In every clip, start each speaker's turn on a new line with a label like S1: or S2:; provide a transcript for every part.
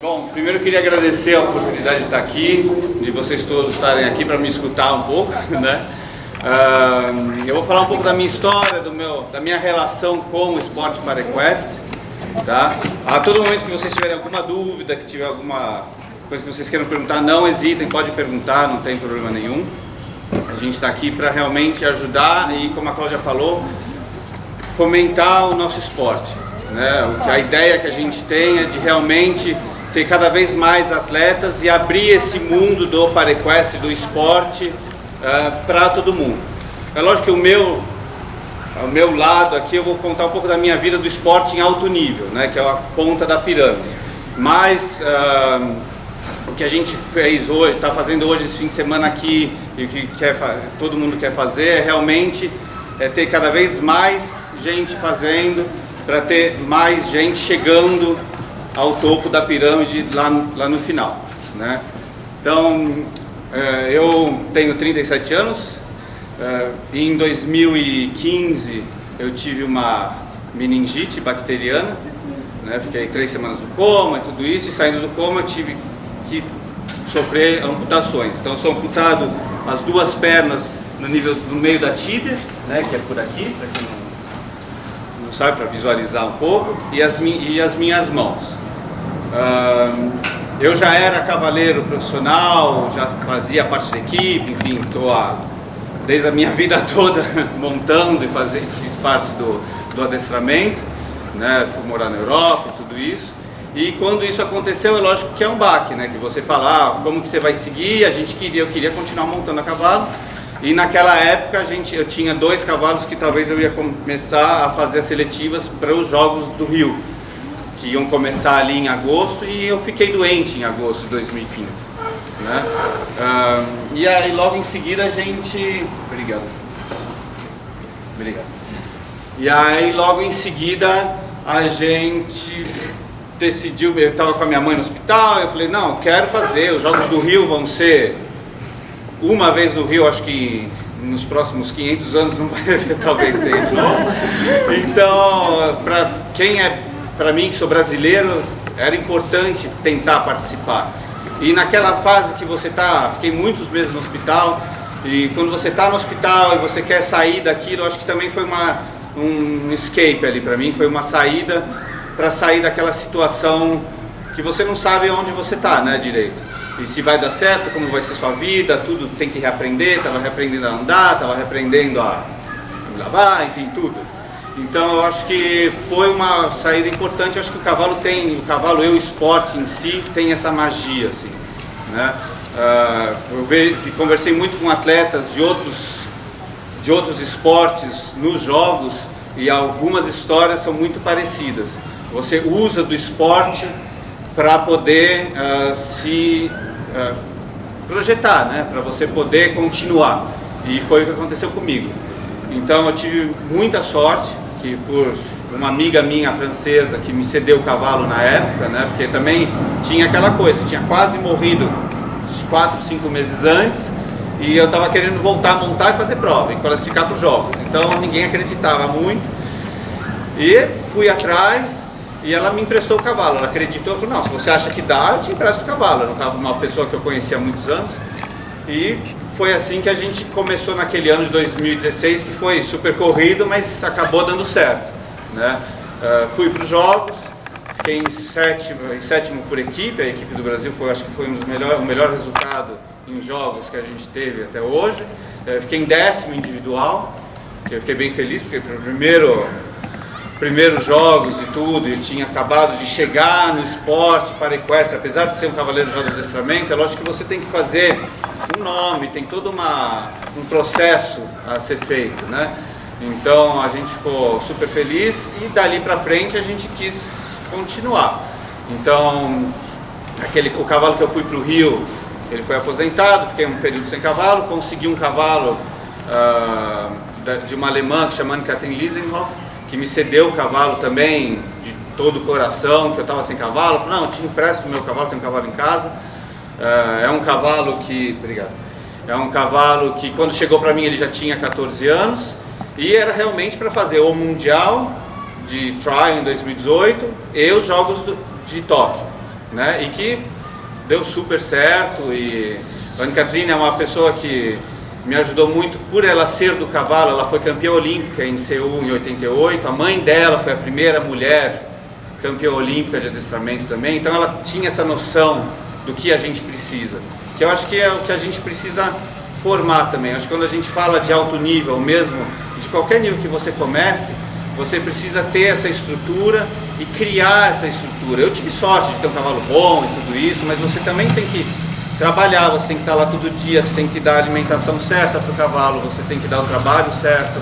S1: Bom, primeiro eu queria agradecer a oportunidade de estar aqui, de vocês todos estarem aqui para me escutar um pouco, né? Eu vou falar um pouco da minha história, da minha relação com o esporte ParaQuest, tá? A todo momento que vocês tiverem alguma dúvida, que tiver alguma coisa que vocês queiram perguntar, não hesitem, pode perguntar, não tem problema nenhum. A gente está aqui para realmente ajudar e, como a Cláudia falou, fomentar o nosso esporte, né? A ideia que a gente tem é de realmente ter cada vez mais atletas e abrir esse mundo do ParaQuest, do esporte, para todo mundo. É lógico que o meu lado aqui eu vou contar um pouco da minha vida do esporte em alto nível, né, que é a ponta da pirâmide. Mas o que a gente fez hoje, está fazendo hoje esse fim de semana aqui, e o que todo mundo quer fazer é realmente ter cada vez mais gente fazendo, para ter mais gente chegando ao topo da pirâmide lá no final, né? Então, eu tenho 37 anos, em 2015 eu tive uma meningite bacteriana, né? Fiquei 3 semanas no coma e tudo isso, e saindo do coma tive que sofrer amputações. Então, eu sou amputado as 2 pernas no meio da tíbia, né? Que é por aqui, para quem não sabe, para visualizar um pouco, e as minhas mãos. Eu já era cavaleiro profissional, já fazia parte da equipe, enfim, estou desde a minha vida toda montando e fiz parte do adestramento, né? Fui morar na Europa e tudo isso. E quando isso aconteceu, é lógico que é um baque, né? Que você fala, como que você vai seguir? Eu queria continuar montando a cavalo. E naquela época eu tinha 2 cavalos que talvez eu ia começar a fazer as seletivas para os Jogos do Rio, que iam começar ali em agosto, e eu fiquei doente em agosto de 2015, né? E aí logo em seguida a gente... Obrigado. E aí logo em seguida a gente decidiu, eu estava com a minha mãe no hospital, eu falei, não, quero fazer, os Jogos do Rio vão ser uma vez no Rio, acho que nos próximos 500 anos não vai haver, talvez tenha de novo. Então, para mim, que sou brasileiro, era importante tentar participar. E naquela fase que você fiquei muitos meses no hospital, e quando você está no hospital e você quer sair daquilo, acho que também foi um escape ali para mim, foi uma saída, para sair daquela situação que você não sabe onde você está, né, direito. E se vai dar certo, como vai ser sua vida, tudo tem que reaprender, estava reaprendendo a andar, estava reaprendendo a lavar, enfim, tudo. Então eu acho que foi uma saída importante. Eu acho que o cavalo e o esporte em si tem essa magia, assim, né? Conversei muito com atletas de outros esportes nos jogos, e algumas histórias são muito parecidas. Você usa do esporte para poder se projetar, né? Para você poder continuar, e foi o que aconteceu comigo. Então eu tive muita sorte que por uma amiga minha francesa que me cedeu o cavalo na época, né? Porque também tinha aquela coisa, tinha quase morrido 4, 5 meses antes, e eu estava querendo voltar a montar e fazer prova e classificar para os jogos. Então ninguém acreditava muito, e fui atrás, e ela me emprestou o cavalo. Ela acreditou, falou, não, se você acha que dá, eu te empresto o cavalo. Era uma pessoa que eu conhecia há muitos anos, e foi assim que a gente começou naquele ano de 2016, que foi super corrido, mas acabou dando certo, né? Fui para os jogos, fiquei em sétimo por equipe. A equipe do Brasil acho que foi o melhor resultado em jogos que a gente teve até hoje. Fiquei em 10º individual, que eu fiquei bem feliz, porque pelo primeiros jogos e tudo, eu tinha acabado de chegar no esporte ParaQuest, apesar de ser um cavaleiro já do adestramento, é lógico que você tem que fazer um nome, tem todo um processo a ser feito, né? Então a gente ficou super feliz, e dali pra frente a gente quis continuar. Então o cavalo que eu fui pro Rio, ele foi aposentado, fiquei um período sem cavalo, consegui um cavalo de uma alemã que chama Katrin Liesenhoff, que me cedeu o cavalo também de todo o coração, que eu estava sem cavalo. Eu falei, não, eu te empresto o meu cavalo, tenho um cavalo em casa. É um cavalo que... Obrigado. É um cavalo que quando chegou para mim ele já tinha 14 anos, e era realmente para fazer o Mundial de Trial em 2018 e os Jogos de Tóquio. né? E que deu super certo. E a Anne-Catherine é uma pessoa que me ajudou muito por ela ser do cavalo. Ela foi campeã olímpica em Seul em 88, a mãe dela foi a primeira mulher campeã olímpica de adestramento também, então ela tinha essa noção do que a gente precisa, que eu acho que é o que a gente precisa formar também. Acho que quando a gente fala de alto nível, mesmo de qualquer nível que você comece, você precisa ter essa estrutura e criar essa estrutura. Eu tive sorte de ter um cavalo bom e tudo isso, mas você também tem que trabalhar, você tem que estar lá todo dia, você tem que dar a alimentação certa para o cavalo, você tem que dar o trabalho certo,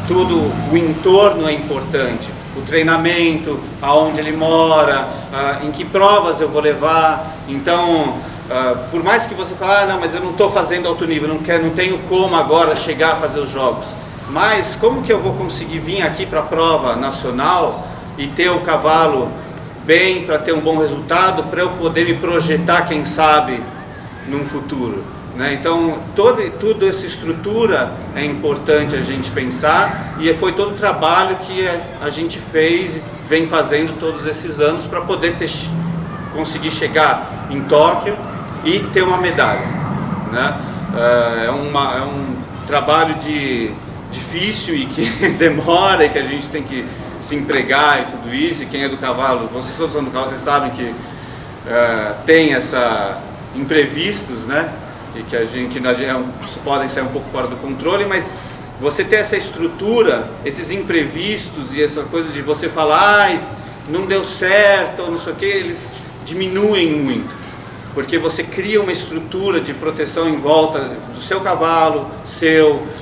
S1: tudo, o entorno é importante, o treinamento, aonde ele mora, em que provas eu vou levar. Então, por mais que você fale, não, mas eu não estou fazendo alto nível, não tenho como agora chegar a fazer os jogos, mas como que eu vou conseguir vir aqui para a prova nacional e ter o cavalo bem, para ter um bom resultado, para eu poder me projetar, quem sabe, num futuro, né? Então, toda essa estrutura é importante a gente pensar, e foi todo o trabalho que a gente fez e vem fazendo todos esses anos para poder conseguir chegar em Tóquio e ter uma medalha, né? É um trabalho difícil e que demora, e que a gente tem que se empregar e tudo isso. E quem é do cavalo, vocês todos são do cavalo, vocês sabem que tem imprevistos, né? E que podem sair um pouco fora do controle, mas você ter essa estrutura, esses imprevistos e essa coisa de você falar, não deu certo, ou não sei o que, eles diminuem muito, porque você cria uma estrutura de proteção em volta do seu cavalo,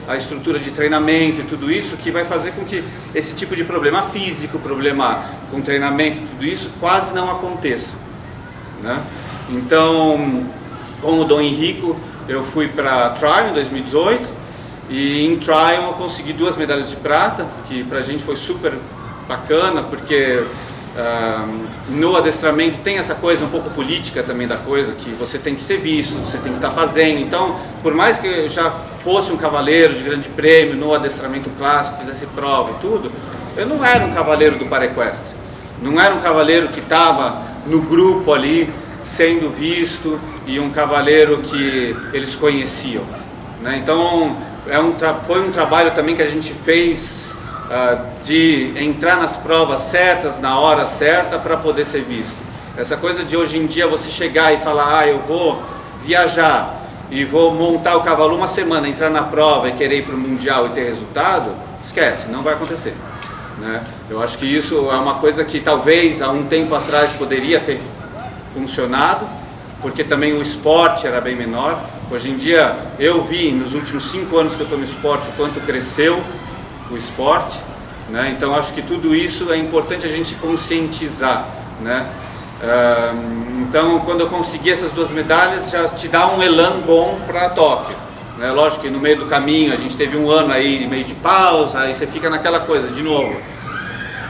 S1: a estrutura de treinamento e tudo isso, que vai fazer com que esse tipo de problema físico, problema com treinamento, tudo isso, quase não aconteça, né? Então, com o Dom Henrico, eu fui para Trial em 2018, e em Trial eu consegui 2 medalhas de prata, que pra gente foi super bacana, porque no adestramento tem essa coisa um pouco política também da coisa, que você tem que ser visto, você tem que estar fazendo. Então, por mais que eu já fosse um cavaleiro de grande prêmio no adestramento clássico, fizesse prova e tudo, eu não era um cavaleiro do Paraequestre, não era um cavaleiro que estava no grupo ali sendo visto, e um cavaleiro que eles conheciam, né? Então foi um trabalho também que a gente fez de entrar nas provas certas, na hora certa, para poder ser visto. Essa coisa de hoje em dia você chegar e falar, eu vou viajar e vou montar o cavalo uma semana, entrar na prova e querer ir para o Mundial e ter resultado, esquece, não vai acontecer, né? Eu acho que isso é uma coisa que talvez há um tempo atrás poderia ter funcionado, porque também o esporte era bem menor. Hoje em dia eu vi nos últimos 5 anos que eu estou no esporte o quanto cresceu o esporte, né? Então acho que tudo isso é importante a gente conscientizar, né? Então, quando eu consegui essas 2 medalhas, já te dá um elan bom para Tóquio, né? Lógico que no meio do caminho a gente teve um ano aí meio de pausa, aí você fica naquela coisa de novo,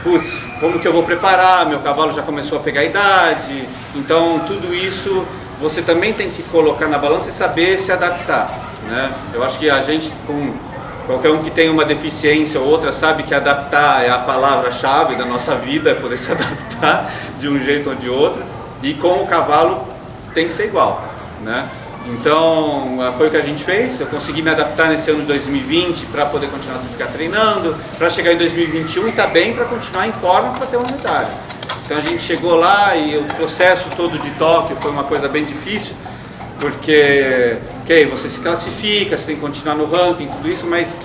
S1: putz, como que eu vou preparar? Meu cavalo já começou a pegar idade. Então tudo isso você também tem que colocar na balança e saber se adaptar, né? Eu acho que a gente, qualquer um que tem uma deficiência ou outra, sabe que adaptar é a palavra-chave da nossa vida, é poder se adaptar de um jeito ou de outro, e com o cavalo tem que ser igual, né? Então foi o que a gente fez. Eu consegui me adaptar nesse ano de 2020 para poder continuar a ficar treinando, para chegar em 2021 e estar bem para continuar em forma para ter uma medalha. Então a gente chegou lá, e o processo todo de Tóquio foi uma coisa bem difícil, porque você se classifica, você tem que continuar no ranking, tudo isso, mas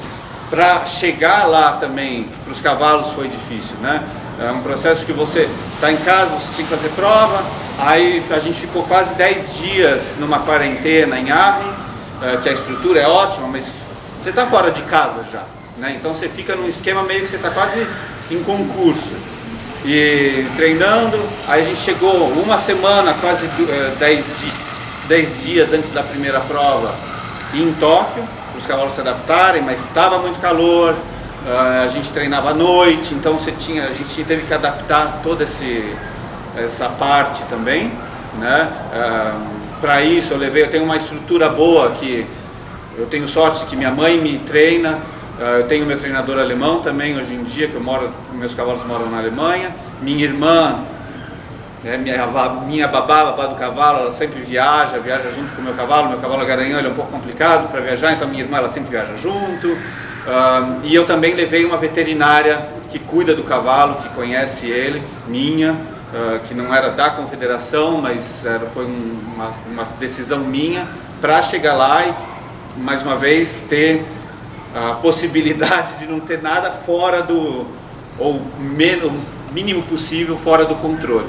S1: para chegar lá também para os cavalos foi difícil, né? É um processo que você está em casa, você tinha que fazer prova, aí a gente ficou quase 10 dias numa quarentena em Arren, que a estrutura é ótima, mas você está fora de casa já, né? Então você fica num esquema meio que você está quase em concurso, e treinando. Aí a gente chegou uma semana, quase 10 dias antes da primeira prova em Tóquio, para os cavalos se adaptarem, mas estava muito calor. A gente treinava à noite, então a gente teve que adaptar toda essa parte também, né? Para isso eu tenho uma estrutura boa, que eu tenho sorte que minha mãe me treina, eu tenho meu treinador alemão também hoje em dia, meus cavalos moram na Alemanha, minha irmã Minha babá, a babá do cavalo, ela sempre viaja junto com o meu cavalo é garanhão, ele é um pouco complicado para viajar, então minha irmã ela sempre viaja junto. E eu também levei uma veterinária que cuida do cavalo, que conhece ele, que não era da confederação, mas foi uma decisão minha, para chegar lá e, mais uma vez, ter a possibilidade de não ter nada fora do, ou o mínimo possível fora do controle,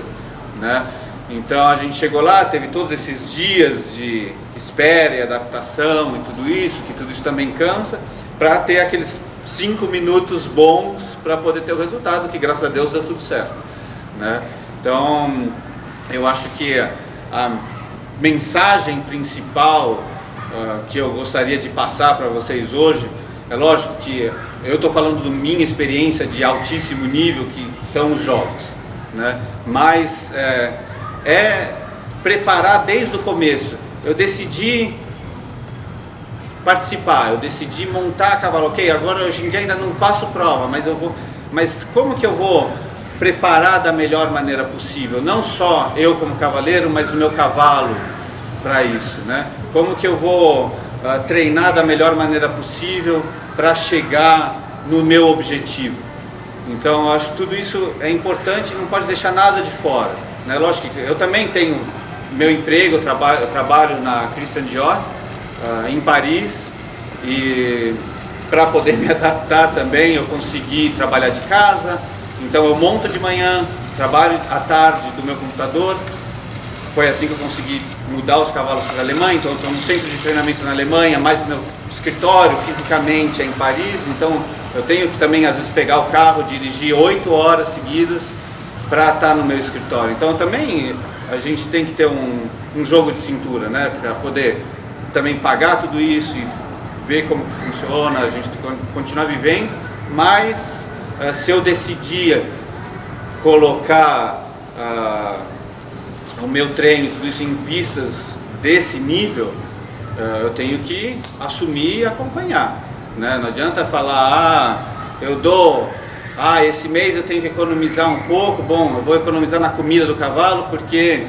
S1: né? Então a gente chegou lá, teve todos esses dias de espera e adaptação e tudo isso também cansa, para ter aqueles 5 minutos bons para poder ter o resultado, que graças a Deus deu tudo certo, né? Então eu acho que a mensagem principal que eu gostaria de passar para vocês hoje, é lógico que eu estou falando da minha experiência de altíssimo nível, que são os jogos, né? Mas preparar desde o começo. Eu decidi participar, eu decidi montar a cavalo. Ok, agora hoje em dia ainda não faço prova, mas como que eu vou preparar da melhor maneira possível? Não só eu como cavaleiro, mas o meu cavalo para isso, né? Como que eu vou treinar da melhor maneira possível para chegar no meu objetivo? Então eu acho que tudo isso é importante, não pode deixar nada de fora, né? Lógico que eu também tenho meu emprego, eu trabalho na Christian Dior em Paris, e para poder me adaptar também eu consegui trabalhar de casa. Então eu monto de manhã, trabalho à tarde do meu computador. Foi assim que eu consegui mudar os cavalos para a Alemanha. Então eu estou no centro de treinamento na Alemanha, mas meu escritório fisicamente é em Paris. Então eu tenho que também às vezes pegar o carro, dirigir 8 horas seguidas para estar no meu escritório. Então também a gente tem que ter um jogo de cintura, né, para poder também pagar tudo isso e ver como que funciona, a gente continuar vivendo. Mas se eu decidir colocar o meu treino, tudo isso em vistas desse nível, eu tenho que assumir e acompanhar, né? Não adianta falar, esse mês eu tenho que economizar um pouco, bom, eu vou economizar na comida do cavalo porque...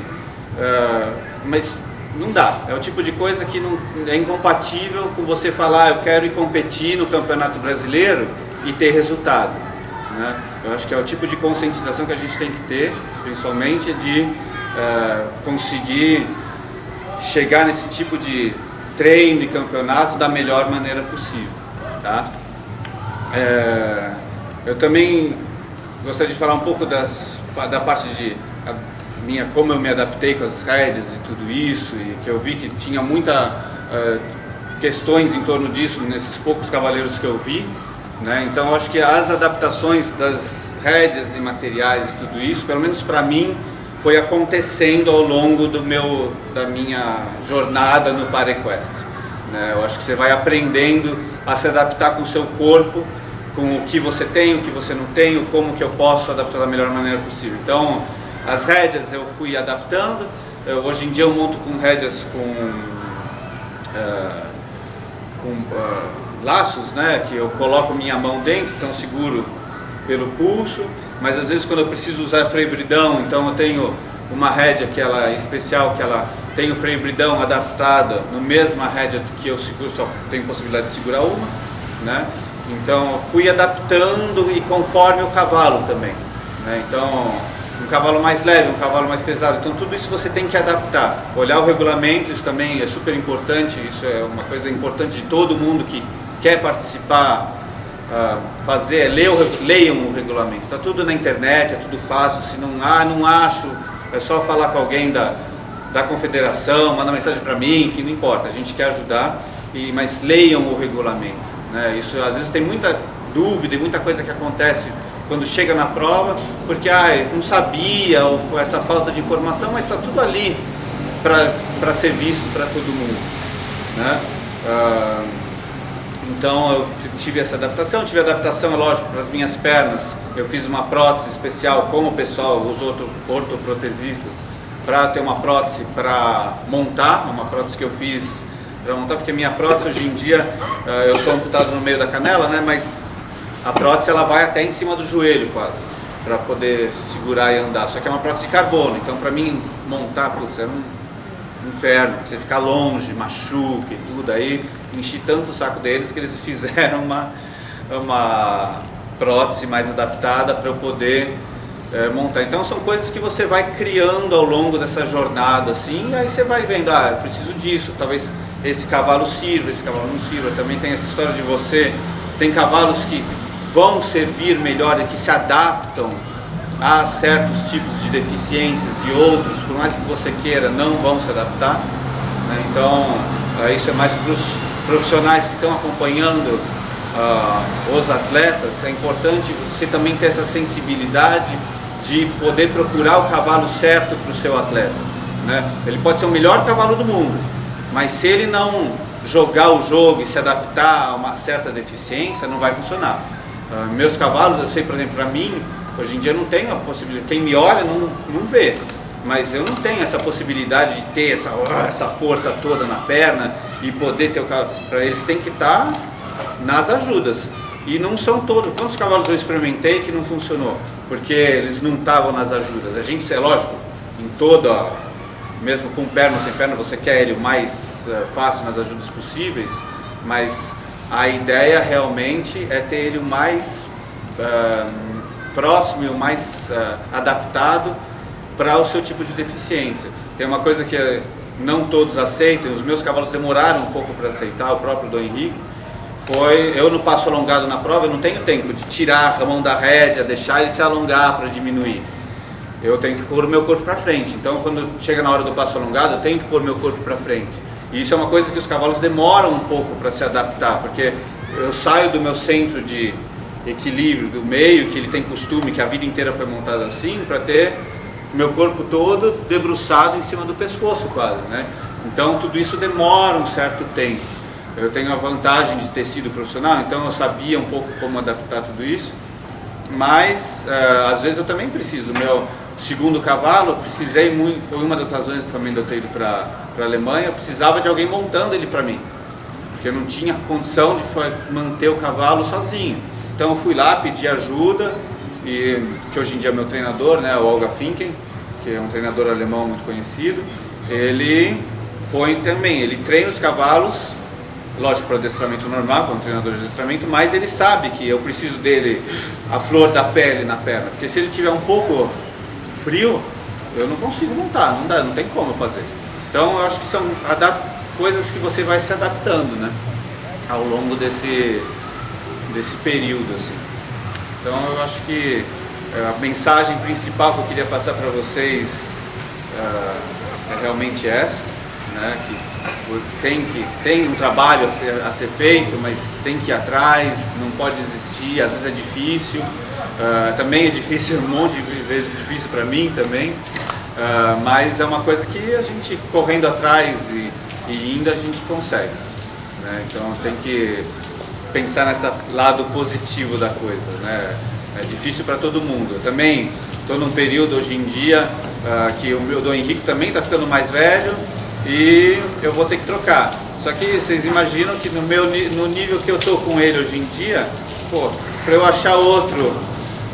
S1: mas não dá, é o tipo de coisa que não, é incompatível com você falar, eu quero ir competir no Campeonato Brasileiro e ter resultado, né? Eu acho que é o tipo de conscientização que a gente tem que ter, principalmente de conseguir chegar nesse tipo de treino e campeonato da melhor maneira possível, tá? Eu também gostaria de falar um pouco da parte de como eu me adaptei com as rédeas e tudo isso, e que eu vi que tinha muita questões em torno disso nesses poucos cavaleiros que eu vi, né? Então eu acho que as adaptações das rédeas e materiais e tudo isso, pelo menos para mim, foi acontecendo ao longo da minha jornada no paraequestre, né? Eu acho que você vai aprendendo a se adaptar com o seu corpo, com o que você tem, o que você não tem, como que eu posso adaptar da melhor maneira possível. Então, as rédeas eu fui adaptando. Hoje em dia eu monto com rédeas com laços, né, que eu coloco minha mão dentro, então seguro pelo pulso. Mas às vezes quando eu preciso usar freio bridão, então eu tenho uma rédea que ela é especial, que ela tem o freio bridão adaptado no mesma rédea que eu seguro, só tenho possibilidade de segurar uma, né? Então eu fui adaptando e conforme o cavalo também, né? Então um cavalo mais leve, um cavalo mais pesado, então tudo isso você tem que adaptar. Olhar o regulamento, isso também é super importante, isso é uma coisa importante de todo mundo que quer participar, leiam o regulamento. Está tudo na internet, é tudo fácil. Se não acho, é só falar com alguém da confederação, manda mensagem para mim, enfim, não importa, a gente quer ajudar, mas leiam o regulamento, né? Isso às vezes tem muita dúvida e muita coisa que acontece quando chega na prova, porque não sabia, ou essa falta de informação, mas está tudo ali para ser visto para todo mundo, né? Então eu tive essa adaptação, é lógico, para as minhas pernas. Eu fiz uma prótese especial com o pessoal, os ortoprotesistas, para ter uma prótese para montar, uma prótese que eu fiz para montar, porque a minha prótese hoje em dia, eu sou amputado no meio da canela, né, mas a prótese ela vai até em cima do joelho quase. para poder segurar e andar. Só que é uma prótese de carbono, então para mim montar, putz, era um inferno, porque você fica longe, machuca e tudo. Aí enchi tanto o saco deles que eles fizeram uma prótese mais adaptada para eu poder montar. Então são coisas que você vai criando ao longo dessa jornada, assim, e aí você vai vendo, eu preciso disso, talvez esse cavalo sirva, esse cavalo não sirva. Também tem essa história de tem cavalos que vão servir melhor e que se adaptam a certos tipos de deficiências e outros, por mais que você queira, não vão se adaptar, né? Então isso é mais para os profissionais que estão acompanhando os atletas. É importante você também ter essa sensibilidade de poder procurar o cavalo certo para o seu atleta, né? Ele pode ser o melhor cavalo do mundo, mas se ele não jogar o jogo e se adaptar a uma certa deficiência, não vai funcionar. Meus cavalos, eu sei, por exemplo, para mim, hoje em dia eu não tenho a possibilidade, quem me olha não vê, mas eu não tenho essa possibilidade de ter essa força toda na perna e poder ter o cavalo. Para eles tem que estar nas ajudas. E não são todos. Quantos cavalos eu experimentei que não funcionou? Porque eles não estavam nas ajudas. A gente, é lógico, em toda, mesmo com perna ou sem perna, você quer ele o mais fácil nas ajudas possíveis, mas a ideia realmente é ter ele o mais próximo e o mais adaptado para o seu tipo de deficiência. Tem uma coisa que não todos aceitam, os meus cavalos demoraram um pouco para aceitar, o próprio Dom Henrique, eu no passo alongado na prova, eu não tenho tempo de tirar a mão da rédea, deixar ele se alongar para diminuir. Eu tenho que pôr o meu corpo para frente. Então quando chega na hora do passo alongado, eu tenho que pôr meu corpo para frente. E isso é uma coisa que os cavalos demoram um pouco para se adaptar, porque eu saio do meu centro de equilíbrio, do meio, que ele tem costume, que a vida inteira foi montado assim, para ter meu corpo todo debruçado em cima do pescoço quase, né? Então tudo isso demora um certo tempo. Eu tenho a vantagem de ter sido profissional, então eu sabia um pouco como adaptar tudo isso, mas às vezes eu também preciso. Meu segundo cavalo, precisei muito, foi uma das razões também de eu ter ido para a Alemanha, eu precisava de alguém montando ele para mim, porque eu não tinha condição de manter o cavalo sozinho. Então eu fui lá, pedi ajuda, e que hoje em dia é meu treinador, né, o Olga Finken, que é um treinador alemão muito conhecido, ele treina os cavalos, lógico, para adestramento normal, como treinador de adestramento, mas ele sabe que eu preciso dele a flor da pele na perna, porque se ele tiver um pouco frio, eu não consigo montar, não tem como fazer. Então eu acho que são coisas que você vai se adaptando, né, ao longo desse período, assim. Então eu acho que a mensagem principal que eu queria passar para vocês é realmente essa, né, que tem um trabalho a ser feito, mas tem que ir atrás, não pode desistir, às vezes é difícil, também é difícil, um monte de vezes difícil para mim também, mas é uma coisa que a gente correndo atrás e indo a gente consegue, né? Então tem que pensar nesse lado positivo da coisa, né? É difícil para todo mundo. Eu também estou num período hoje em dia que o meu Dom Henrique também está ficando mais velho e eu vou ter que trocar. Só que vocês imaginam que no nível que eu estou com ele hoje em dia, para eu achar outro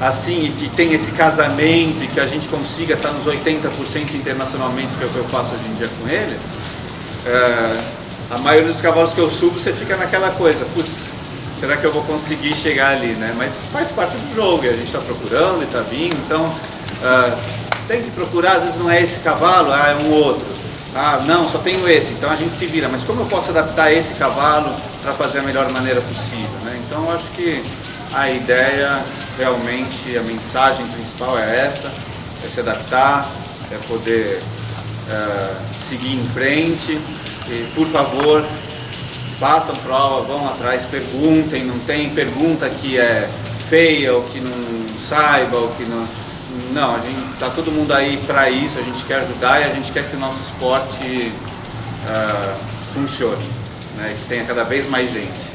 S1: assim e que tem esse casamento e que a gente consiga estar nos 80% internacionalmente, que é o que eu faço hoje em dia com ele, a maioria dos cavalos que eu subo, você fica naquela coisa, putz, será que eu vou conseguir chegar ali, né? Mas faz parte do jogo, e a gente está procurando e está vindo, então tem que procurar, às vezes não é esse cavalo, é um outro. Não, só tenho esse, então a gente se vira, mas como eu posso adaptar esse cavalo para fazer a melhor maneira possível, né? Então eu acho que a ideia, realmente, a mensagem principal é essa, é se adaptar, é poder seguir em frente, e por favor, façam prova, vão atrás, perguntem, não tem pergunta que é feia ou que não saiba ou que não... Não, a gente está todo mundo aí para isso, a gente quer ajudar e a gente quer que o nosso esporte funcione, né? Que tenha cada vez mais gente.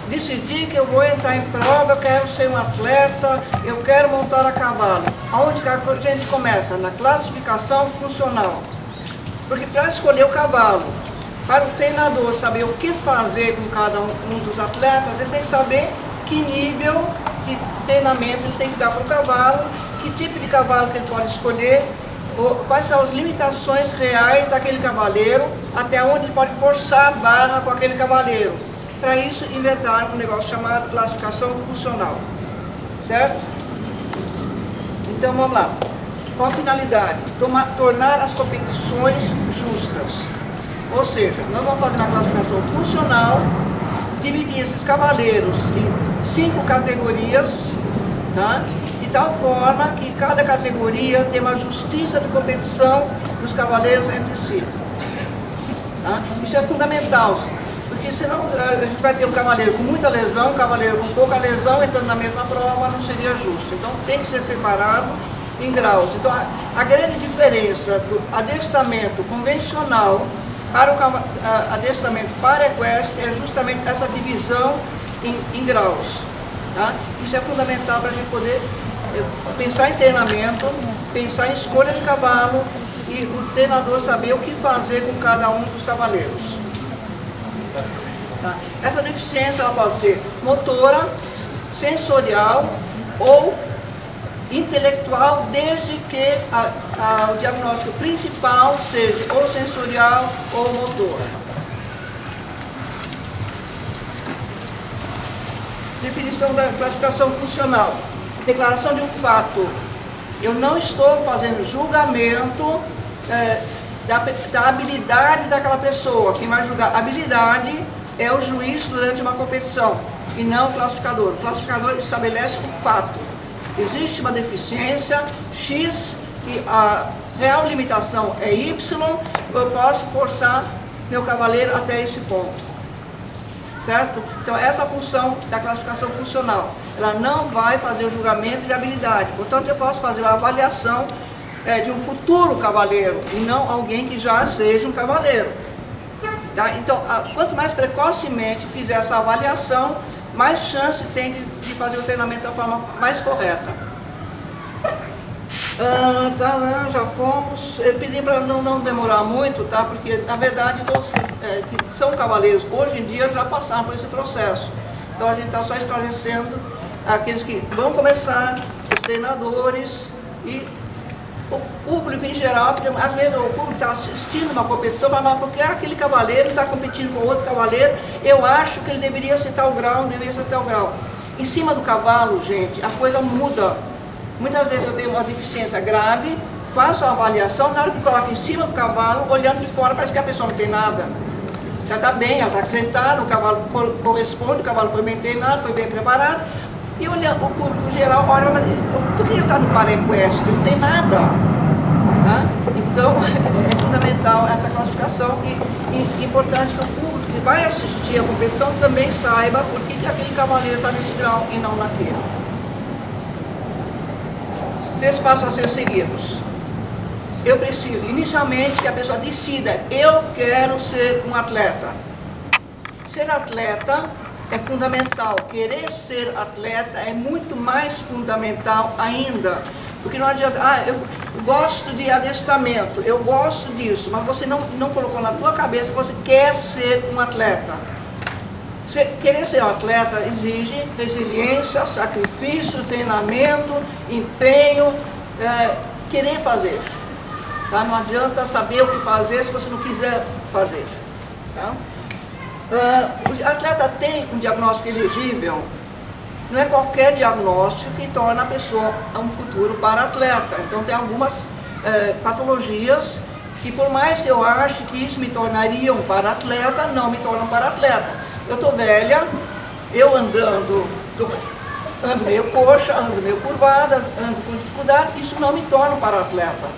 S2: Decidi que eu vou entrar em prova, eu quero ser um atleta, eu quero montar a cavalo. Aonde que a gente começa? Na classificação funcional. Porque para escolher o cavalo, para o treinador saber o que fazer com cada um dos atletas, ele tem que saber que nível de treinamento ele tem que dar para o cavalo que tipo de cavalo que ele pode escolher, quais são as limitações reais daquele cavaleiro, até onde ele pode forçar a barra com aquele cavaleiro. Para isso, inventaram um negócio chamado classificação funcional. Certo? Então vamos lá. Qual a finalidade? Tornar as competições justas. Ou seja, nós vamos fazer uma classificação funcional, dividir esses cavaleiros em 5 categorias, tá? De tal forma que cada categoria tem uma justiça de competição dos cavaleiros entre si. Tá? Isso é fundamental, porque senão a gente vai ter um cavaleiro com muita lesão, um cavaleiro com pouca lesão entrando na mesma prova, não seria justo. Então tem que ser separado em graus. Então a grande diferença do adestramento convencional para o adestramento para equestre é justamente essa divisão em graus. Tá? Isso é fundamental para a gente poder pensar em treinamento, pensar em escolha de cavalo e o treinador saber o que fazer com cada um dos cavaleiros. Tá? Essa deficiência ela pode ser motora, sensorial ou intelectual, desde que o diagnóstico principal seja ou sensorial ou motor. Definição da classificação funcional. Declaração de um fato. Eu não estou fazendo julgamento da habilidade daquela pessoa. Quem vai julgar a habilidade é o juiz durante uma competição e não o classificador. O classificador estabelece um fato. Existe uma deficiência X e a real limitação é Y, eu posso forçar meu cavaleiro até esse ponto. Certo? Então essa é a função da classificação funcional. Ela não vai fazer o julgamento de habilidade. Portanto, eu posso fazer uma avaliação de um futuro cavaleiro e não alguém que já seja um cavaleiro. Tá? Então, quanto mais precocemente fizer essa avaliação, mais chance tem de fazer o treinamento da forma mais correta. Já fomos. Eu pedi para não demorar muito, tá? Porque na verdade todos que são cavaleiros hoje em dia já passaram por esse processo. Então a gente está só esclarecendo aqueles que vão começar, os treinadores e o público em geral, porque às vezes o público está assistindo uma competição, mas porque aquele cavaleiro está competindo com outro cavaleiro, eu acho que ele deveria ser tal grau, deveria ser tal grau. Em cima do cavalo, gente, a coisa muda. Muitas vezes eu tenho uma deficiência grave, faço a avaliação, na hora que coloco em cima do cavalo, olhando de fora, parece que a pessoa não tem nada. Já está bem, ela está sentada, o cavalo corresponde, o cavalo foi bem treinado, foi bem preparado. E olhando, o público geral olha, mas por que ele está no paraequestre? Não tem nada. Tá? Então, é fundamental essa classificação e importante que o público que vai assistir a competição também saiba por que aquele cavaleiro está nesse grau e não naquele. 3 passos a ser seguidos. Eu preciso, inicialmente, que a pessoa decida, eu quero ser um atleta. Ser atleta é fundamental. Querer ser atleta é muito mais fundamental ainda. Porque não adianta, eu gosto de adestramento, eu gosto disso, mas você não colocou na tua cabeça que você quer ser um atleta. Querer ser um atleta exige resiliência, sacrifício, treinamento, empenho, querer fazer. Tá? Não adianta saber o que fazer se você não quiser fazer. Tá? O atleta tem um diagnóstico elegível. Não é qualquer diagnóstico que torna a pessoa um futuro para-atleta. Então tem algumas patologias que, por mais que eu ache que isso me tornaria um para-atleta, não me torna um para-atleta. Eu estou velha, eu ando meio coxa, ando meio curvada, ando com dificuldade, isso não me torna um para-atleta.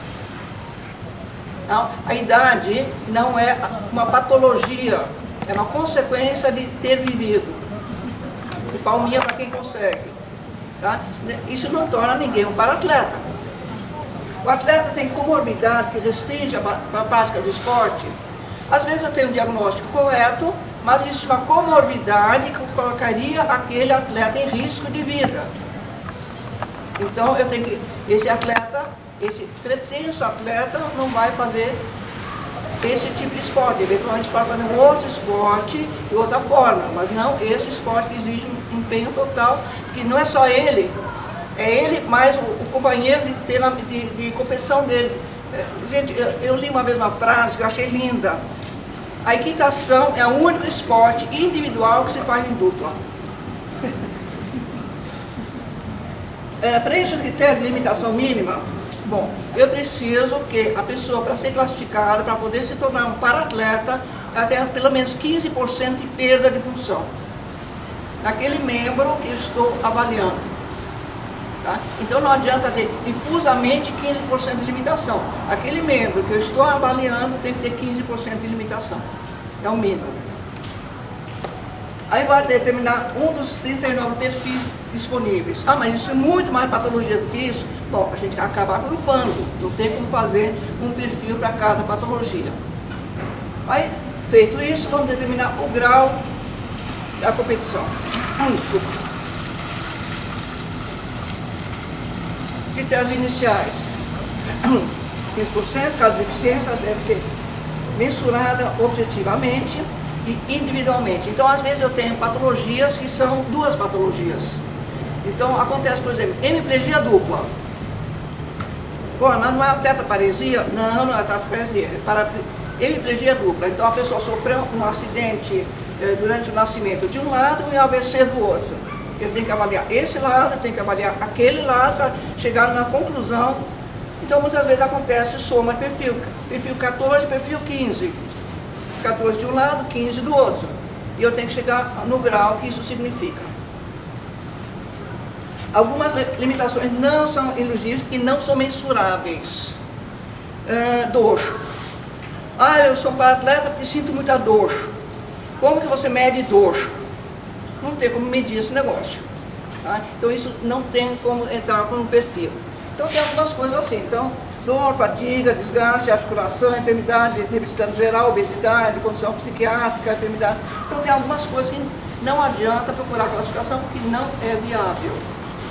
S2: Então, a idade não é uma patologia, é uma consequência de ter vivido. E palminha para quem consegue. Tá? Isso não torna ninguém um para-atleta. O atleta tem comorbidade que restringe a prática do esporte. Às vezes eu tenho um diagnóstico correto, mas existe uma comorbidade que colocaria aquele atleta em risco de vida. Então eu tenho que, esse pretenso atleta não vai fazer esse tipo de esporte. Eventualmente pode fazer um outro esporte de outra forma, mas não esse esporte que exige um empenho total, que não é só ele, é ele mais o companheiro de competição dele. Gente, eu li uma vez uma frase que eu achei linda. A equitação é o único esporte individual que se faz em dupla. Preenche o critério de limitação mínima. Bom, eu preciso que a pessoa, para ser classificada, para poder se tornar um para-atleta, ela tenha pelo menos 15% de perda de função naquele membro que eu estou avaliando. Tá? Então não adianta ter difusamente 15% de limitação. Aquele membro que eu estou avaliando tem que ter 15% de limitação. É o mínimo. Aí vai determinar um dos 39 perfis disponíveis. Ah, mas isso é muito mais patologia do que isso? Bom, a gente acaba agrupando. Não tem como fazer um perfil para cada patologia. Aí, feito isso, vamos determinar o grau da competição. Desculpa. Critérios iniciais. 15%, cada deficiência deve ser mensurada objetivamente e individualmente. Então, às vezes eu tenho patologias que são duas patologias. Então, acontece, por exemplo, hemiplegia dupla. Bom, mas não é tetraparesia? Não, não é tetraparesia. É hemiplegia dupla. Então, a pessoa sofreu um acidente durante o nascimento de um lado e AVC do outro. Eu tenho que avaliar esse lado, eu tenho que avaliar aquele lado para chegar na conclusão. Então, muitas vezes acontece soma de perfil. Perfil 14, perfil 15. 14 de um lado, 15 do outro. E eu tenho que chegar no grau que isso significa. Algumas limitações não são elegíveis e não são mensuráveis. Dor. Ah, eu sou para-atleta porque sinto muita dor. Como que você mede dor? Não tem como medir esse negócio. Tá? Então isso não tem como entrar como perfil. Então tem algumas coisas assim. Então, dor, fadiga, desgaste, articulação, enfermidade debilitante geral, obesidade, condição psiquiátrica, enfermidade. Então tem algumas coisas que não adianta procurar classificação porque não é viável.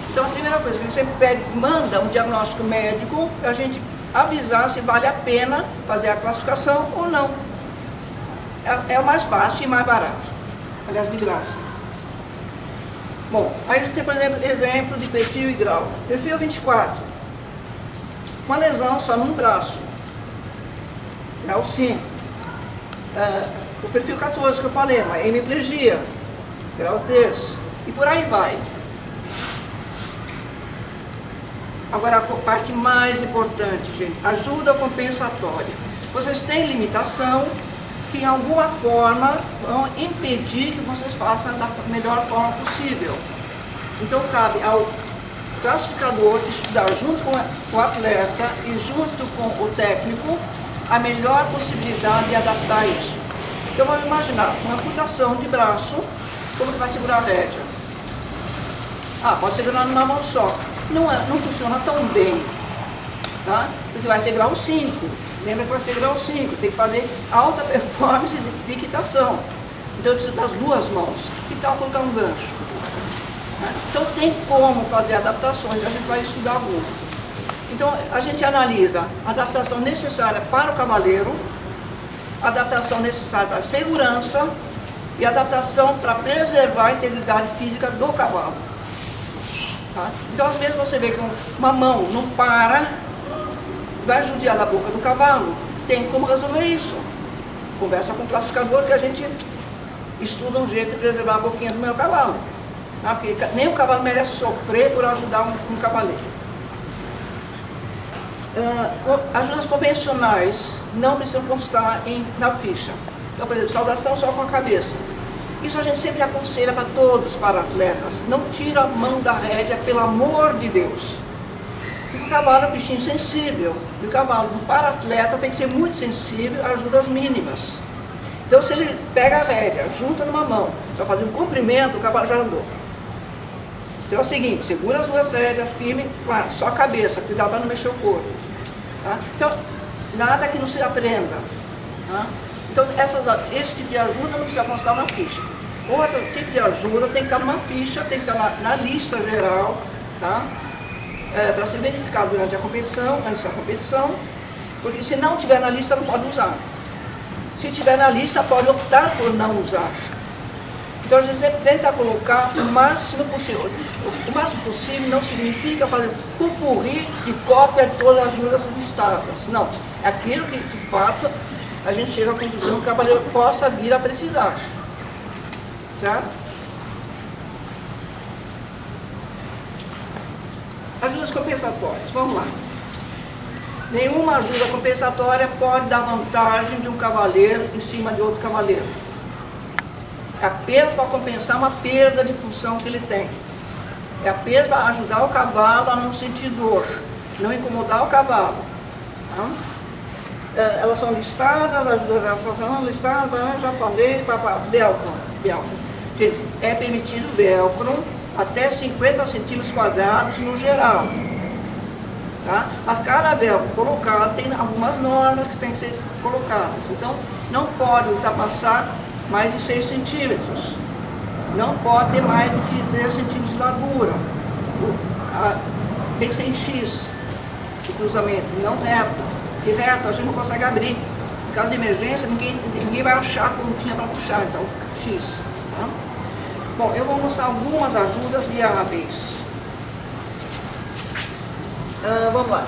S2: Então a primeira coisa que a gente sempre pede, manda um diagnóstico médico para a gente avisar se vale a pena fazer a classificação ou não. É o mais fácil e mais barato. Aliás, de graça. Bom, aí a gente tem, por exemplo de perfil e grau. Perfil 24. Uma lesão só num braço. Grau 5. O perfil 14 que eu falei, uma hemiplegia. Grau 3. E por aí vai. Agora a parte mais importante, gente, ajuda compensatória. Vocês têm limitação que em alguma forma vão impedir que vocês façam da melhor forma possível. Então cabe ao classificador estudar junto com o atleta e junto com o técnico a melhor possibilidade de adaptar isso. Então vamos imaginar uma amputação de braço, como que vai segurar a rédea? Ah, pode segurar numa mão só. Não funciona tão bem, tá? Porque vai ser grau 5. Lembra que vai ser grau 5, tem que fazer alta performance de equitação. Então eu preciso das duas mãos. Que tal colocar um gancho? Então tem como fazer adaptações, a gente vai estudar algumas. Então a gente analisa a adaptação necessária para o cavaleiro, a adaptação necessária para a segurança e a adaptação para preservar a integridade física do cavalo. Tá? Então às vezes você vê que uma mão não para, vai judiar da boca do cavalo, tem como resolver isso. Conversa com o classificador que a gente estuda um jeito de preservar a boquinha do meu cavalo. Tá? Porque nem o cavalo merece sofrer por ajudar um cavaleiro. Ajudas convencionais não precisam constar na ficha. Então, por exemplo, saudação só com a cabeça. Isso a gente sempre aconselha para todos os para-atletas. Não tira a mão da rédea, pelo amor de Deus. Porque o cavalo é um bichinho sensível. E o cavalo do para-atleta tem que ser muito sensível a ajudas mínimas. Então, se ele pega a rédea, junta numa mão, para fazer um comprimento, o cavalo já andou. Então é o seguinte, segura as duas rédeas firme, claro, só a cabeça, cuidado para não mexer o corpo. Tá? Então, nada que não se aprenda. Tá? Então, esse tipo de ajuda não precisa constar na ficha. Outro tipo de ajuda tem que estar numa ficha, tem que estar na lista geral, tá? Para ser verificado durante a competição, antes da competição, porque se não tiver na lista, não pode usar. Se tiver na lista, pode optar por não usar. Então a gente tenta colocar o máximo possível. O máximo possível não significa fazer pupurri de cópia de todas as ajudas listadas. Não. É aquilo que, de fato, a gente chega à conclusão que o cavaleiro possa vir a precisar. Certo? Ajudas compensatórias. Vamos lá. Nenhuma ajuda compensatória pode dar vantagem de um cavaleiro em cima de outro cavaleiro. É apenas para compensar uma perda de função que ele tem. É apenas para ajudar o cavalo a não sentir dor, não incomodar o cavalo. Tá? Elas são listadas, as ajudas são listadas, já falei, para velcro. É permitido velcro até 50 centímetros quadrados no geral. Tá? Mas cada velcro colocado tem algumas normas que tem que ser colocadas. Então, não pode ultrapassar mais de 6 centímetros. Não pode ter mais do que 3 centímetros de largura. Tem que ser em X de cruzamento, não reto. Porque reto a gente não consegue abrir. Em caso de emergência, ninguém vai achar a pontinha para puxar, então X. Tá? Bom, eu vou mostrar algumas ajudas viáveis. Vamos lá.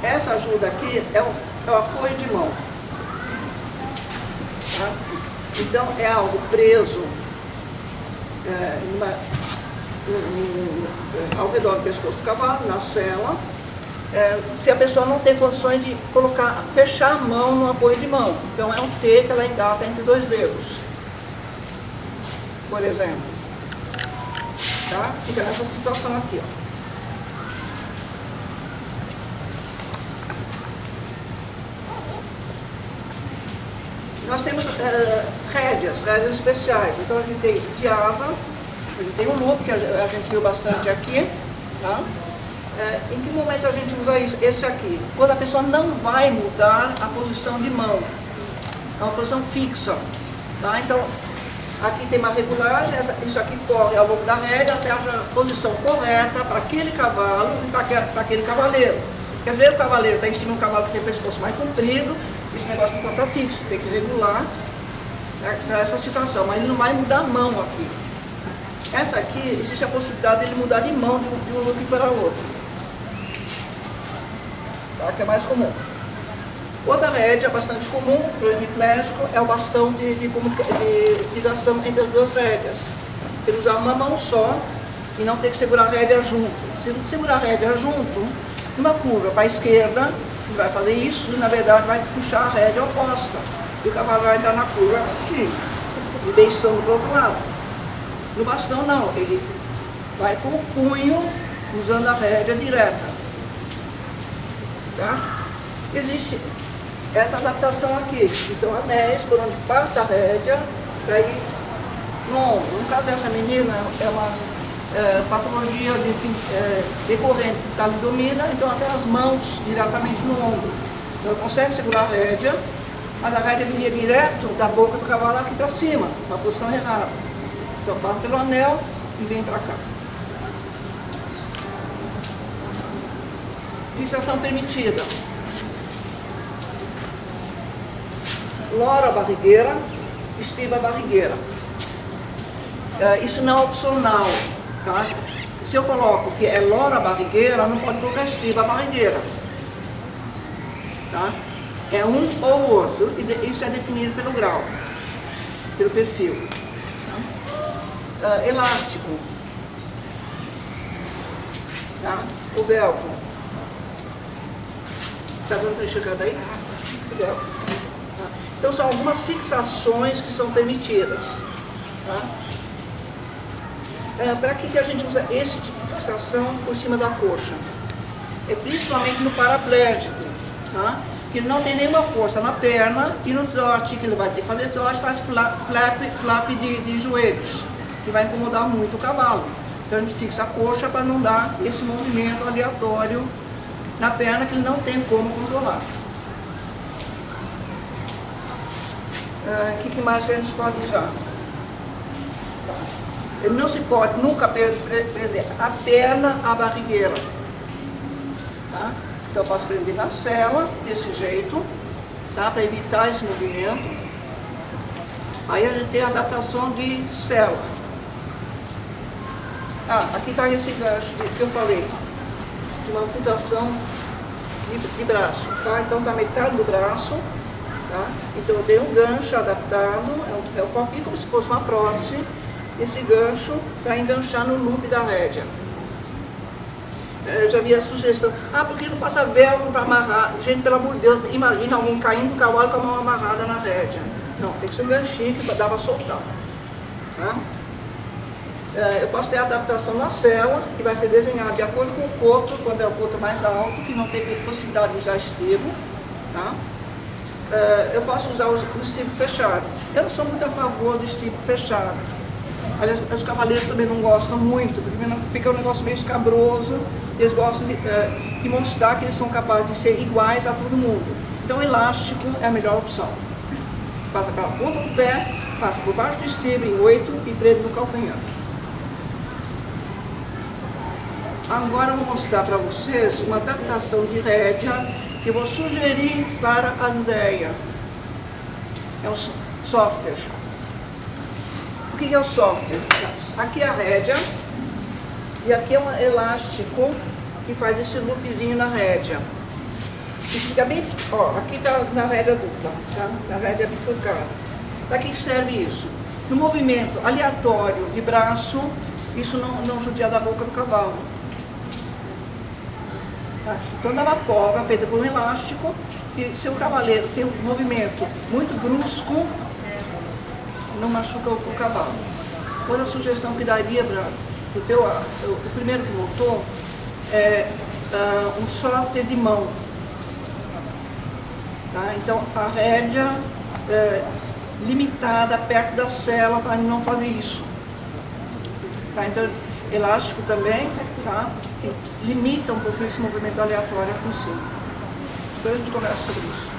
S2: Essa ajuda aqui é o apoio de mão. Tá? Então é algo preso ao redor do pescoço do cavalo, na sela. Se a pessoa não tem condições de fechar a mão no apoio de mão. Então é um T que ela engata entre 2 dedos. Por exemplo. Tá? Fica nessa situação aqui, ó. Nós temos rédeas especiais. Então a gente tem de asa, a gente tem um loop que a gente viu bastante aqui. Tá? Em que momento a gente usa isso? Esse aqui. Quando a pessoa não vai mudar a posição de mão. É uma posição fixa. Tá? Então, aqui tem uma regulagem, isso aqui corre ao longo da rédea até a posição correta para aquele cavalo e para aquele cavaleiro. Porque às vezes o cavaleiro está em cima de um cavalo que tem o pescoço mais comprido, esse negócio não está fixo, tem que regular para essa situação, mas ele não vai mudar a mão aqui. Essa aqui, existe a possibilidade dele mudar de mão de um loop para outro. Tá? Que é mais comum. Outra rédea bastante comum para o hemiplégico é o bastão de ligação entre as duas rédeas. Ele usar uma mão só e não ter que segurar a rédea junto. Se ele segurar a rédea junto, numa curva para a esquerda, ele vai fazer isso e na verdade vai puxar a rédea oposta. E o cavalo vai entrar na curva assim, e beiçando para o outro lado. No bastão não, ele vai com o punho usando a rédea direta. Tá? Existe essa adaptação aqui, que são anéis por onde passa a rédea para ir no ombro. No caso dessa menina, é uma patologia decorrente de talidomida, então até as mãos diretamente no ombro. Então ela consegue segurar a rédea, mas a rédea viria direto da boca do cavalo aqui para cima, na posição errada. Então passa pelo anel e vem para cá. Fixação permitida. Lora barrigueira, estriba barrigueira. Isso não é opcional. Tá? Se eu coloco que é lora barrigueira, não pode colocar estriba barrigueira. Tá? É um ou outro. Isso é definido pelo grau, pelo perfil. Tá? Elástico. Tá? O velcro. Está dando para enxergar daí? O velcro. Tá? Então são algumas fixações que são permitidas. Tá? Para que a gente usa esse tipo de fixação por cima da coxa? É principalmente no paraplégico, tá? Que ele não tem nenhuma força na perna e no trote, que ele vai ter que fazer trote, faz flap de joelhos, que vai incomodar muito o cavalo. Então a gente fixa a coxa para não dar esse movimento aleatório na perna que ele não tem como controlar. O que mais que a gente pode usar? Ele não se pode nunca prender a perna à barrigueira. Tá? Então eu posso prender na sela, desse jeito, tá? Para evitar esse movimento. Aí a gente tem a adaptação de célula. Aqui está esse gancho que eu falei, de uma amputação de braço, tá? Então está metade do braço, tá? Então eu tenho um gancho adaptado, é o copinho como se fosse uma prótese, esse gancho para enganchar no loop da rédea. Eu já vi a sugestão, por que não passa velcro para amarrar? Gente, pelo amor de Deus, imagina alguém caindo do cavalo com a mão amarrada na rédea. Não, tem que ser um ganchinho que dá para soltar. Tá? Eu posso ter a adaptação na célula, que vai ser desenhada de acordo com o coto, quando é o coto mais alto, que não tem possibilidade de usar estribo. Tá? Eu posso usar o estribo fechado. Eu não sou muito a favor do estribo fechado. Aliás, os cavaleiros também não gostam muito, porque fica um negócio meio escabroso. Eles gostam de mostrar que eles são capazes de ser iguais a todo mundo. Então o elástico é a melhor opção. Passa pela ponta do pé, passa por baixo do estribo em 8 e prende no calcanhar. Agora eu vou mostrar para vocês uma adaptação de rédea que eu vou sugerir para a Andréia. É um software. O que é o software? Aqui é a rédea e aqui é um elástico que faz esse loopzinho na rédea. E fica bem, aqui está na rédea dupla, tá? Na rédea bifurcada. Para que serve isso? No movimento aleatório de braço, isso não judia da boca do cavalo. Tá? Então dá uma folga feita por um elástico, que se o cavaleiro tem um movimento muito brusco, não machuca o cavalo. Outra sugestão que daria para o primeiro que voltou é um software de mão. Tá? Então a rédea limitada perto da sela para não fazer isso. Tá? Então elástico também, tá? Que limita um pouquinho esse movimento aleatório aqui em cima. Depois a gente conversa sobre isso.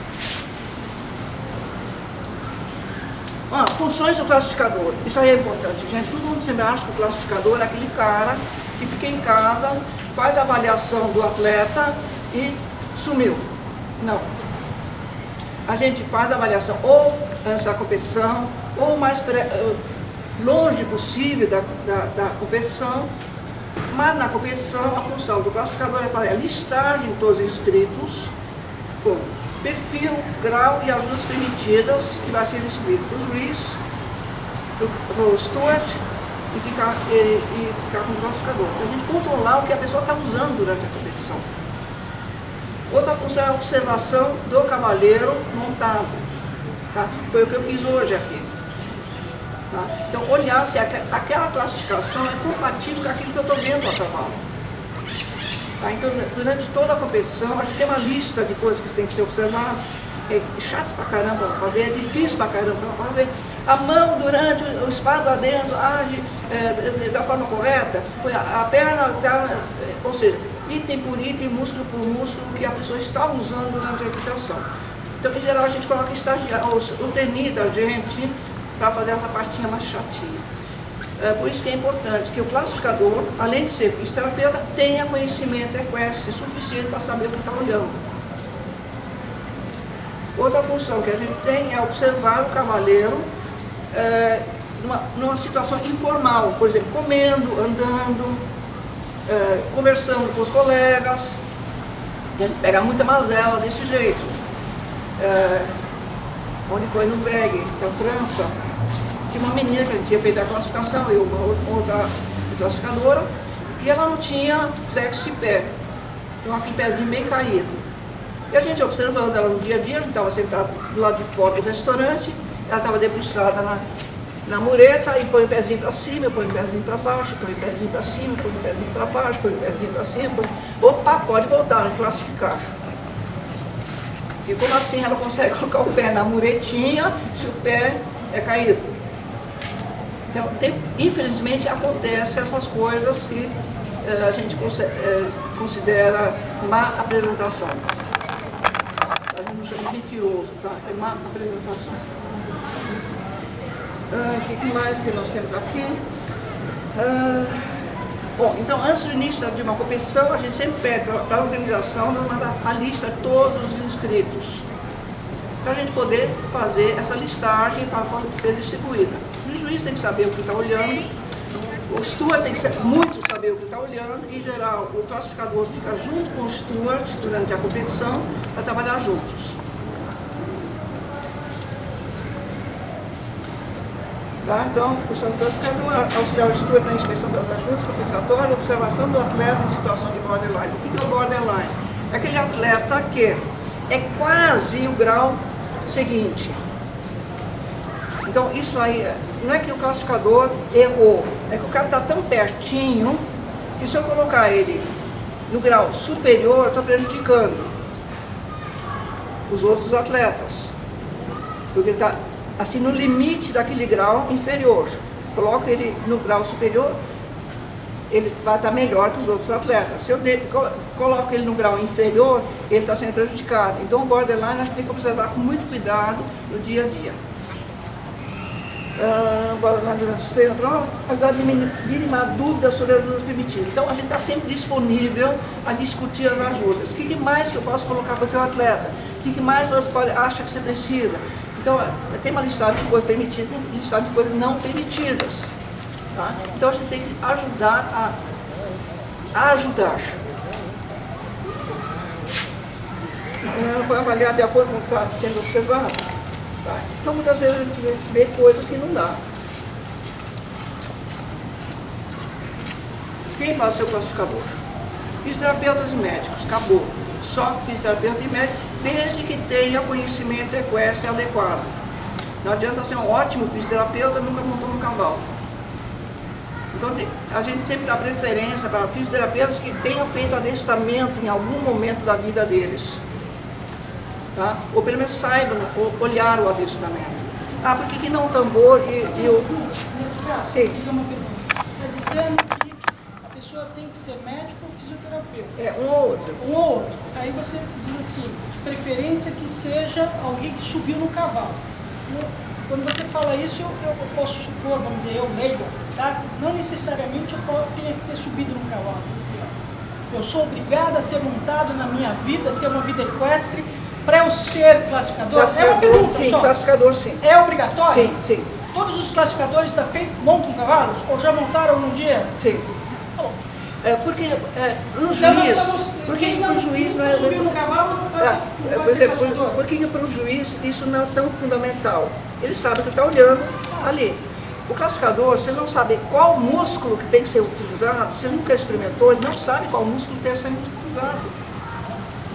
S2: Funções do classificador. Isso aí é importante, gente. Todo mundo sempre acha que o classificador é aquele cara que fica em casa, faz a avaliação do atleta e sumiu. Não. A gente faz a avaliação ou antes da competição, ou o mais longe possível da competição, mas na competição a função do classificador é fazer a listagem de todos os inscritos, com perfil, grau e ajudas permitidas, que vai ser distribuído para o juiz, para o steward e ficar com o classificador. Para a gente controlar o que a pessoa está usando durante a competição. Outra função é a observação do cavaleiro montado. Tá? Foi o que eu fiz hoje aqui. Tá? Então, olhar se aquela classificação é compatível com aquilo que eu estou vendo a cavalo. Tá? Então, durante toda a competição, a gente tem uma lista de coisas que tem que ser observadas. É chato pra caramba para fazer, é difícil pra caramba para fazer. A mão durante o espado adentro age da forma correta, a perna está, ou seja, item por item, músculo por músculo, que a pessoa está usando durante a equitação. Então, em geral, a gente coloca o TENI da gente para fazer essa partinha mais chatinha. Por isso que é importante que o classificador, além de ser fisioterapeuta, tenha conhecimento equestre suficiente para saber o que está olhando. Outra função que a gente tem é observar o cavaleiro numa situação informal, por exemplo, comendo, andando, conversando com os colegas. A gente pega muita mazela desse jeito. Onde foi no VEG, na França, tinha uma menina que a gente tinha feito a classificação, eu, uma outra classificadora, e ela não tinha flex de pé, então aquele pezinho bem caído. E a gente observando ela no dia a dia, a gente estava sentado do lado de fora do restaurante, ela estava debruçada na mureta, e põe o pezinho para cima, põe o pezinho para baixo, põe o pezinho para cima, põe o pezinho para baixo, põe o pezinho para cima, opa, pode voltar, classificar. E como assim ela consegue colocar o pé na muretinha se o pé é caído? Então, infelizmente, acontece essas coisas que a gente considera má apresentação. A gente não chama de mentiroso, tá? É má apresentação. O que mais que nós temos aqui? Bom, então, antes do início de uma competição, a gente sempre pede para a organização nos mandar a lista de todos os inscritos. para a gente poder fazer essa listagem para ser distribuída. O juiz tem que saber o que está olhando, o steward tem que muito saber o que está olhando, em geral o classificador fica junto com o steward durante a competição para trabalhar juntos. Tá? Então, o classificador auxiliar o steward na inspeção das ajudas compensatórias, observação do atleta em situação de borderline. O que é o borderline? É aquele atleta que é quase o grau seguinte. Então, isso aí, não é que o classificador errou, é que o cara está tão pertinho que se eu colocar ele no grau superior, estou prejudicando os outros atletas. Porque ele está assim no limite daquele grau inferior. Coloco ele no grau superior, ele vai estar melhor que os outros atletas. Se eu coloco ele no grau inferior, ele está sendo prejudicado. Então o borderline a gente tem que observar com muito cuidado no dia a dia. Durante o treino, ajudar a minimar dúvidas sobre as ajudas permitidas. Então a gente está sempre disponível a discutir as ajudas. O que mais que eu posso colocar para o teu atleta? O que mais você acha que você precisa? Então tem uma listagem de coisas permitidas e uma listagem de coisas não permitidas. Tá? Então a gente tem que ajudar a ajudar. Foi avaliado de acordo com o que está sendo observado. Tá? Então muitas vezes a gente vê coisas que não dá. Quem pode ser o classificador? Fisioterapeutas e médicos, acabou. Só fisioterapeuta e médico, desde que tenha conhecimento equestre adequado. Não adianta ser um ótimo fisioterapeuta e nunca montou um cavalo. Então a gente sempre dá preferência para fisioterapeutas que tenham feito adestramento em algum momento da vida deles. Tá? Ou pelo menos saibam olhar o adestramento. Ah, por que não tambor e o...
S3: Nesse caso,
S2: sim.
S3: diga uma pergunta. Está dizendo que a pessoa tem que ser médico ou fisioterapeuta?
S2: É, um ou outro.
S3: Um ou outro. Aí você diz assim, de preferência que seja alguém que subiu no cavalo. Quando você fala isso, eu posso supor, vamos dizer, eu leigo, tá? Não necessariamente eu tenho que ter subido no cavalo. Eu sou obrigado a ter montado na minha vida, ter uma vida equestre, para eu ser classificador? É uma pergunta
S2: sim,
S3: só.
S2: Classificador sim.
S3: É obrigatório?
S2: Sim, sim.
S3: Todos os classificadores da FEI montam cavalos? Ou já montaram num dia?
S2: Sim.
S3: Tá bom.
S2: Porque no
S3: Então,
S2: juiz,
S3: porque
S2: o juiz não é...
S3: subiu no cavalo, não vai
S2: Por exemplo,
S3: ser classificador.
S2: por que para o juiz isso não é tão fundamental? Ele sabe que ele está olhando ali. O classificador, se ele não sabe qual músculo que tem que ser utilizado, se ele nunca experimentou, ele não sabe qual músculo tem que ser utilizado.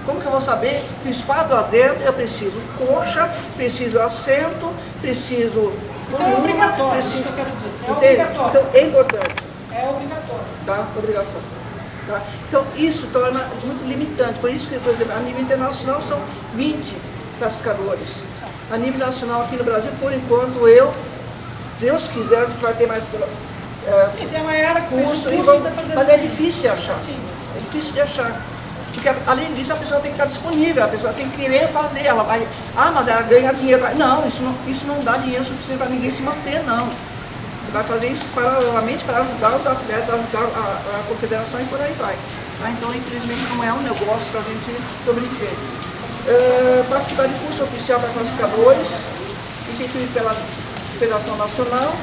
S2: Como que eu vou saber que o espado-adentro eu preciso coxa, preciso assento, preciso
S3: Então é obrigatório, isso que eu quero dizer. É obrigatório.
S2: Então é importante.
S3: É obrigatório.
S2: Tá? Obrigação. Tá? Então isso torna muito limitante. Por isso que, por exemplo, a nível internacional são 20 classificadores. A nível nacional aqui no Brasil, por enquanto, Deus quiser, a gente vai ter mais
S3: Sim, tem a Maiara que fez
S2: curso,
S3: um curso e tá fazendo
S2: mas é
S3: isso.
S2: difícil de achar.
S3: Sim.
S2: É difícil de achar. Porque além disso a pessoa tem que estar disponível, a pessoa tem que querer fazer, ela vai, mas ela ganha dinheiro. Não, isso não dá dinheiro suficiente para ninguém se manter, não. Você vai fazer isso paralelamente para ajudar os atletas, ajudar a confederação e por aí vai. Tá? Então, infelizmente, não é um negócio para a gente sobreviver. Participar de curso oficial para classificadores, instituído pela Federação Nacional,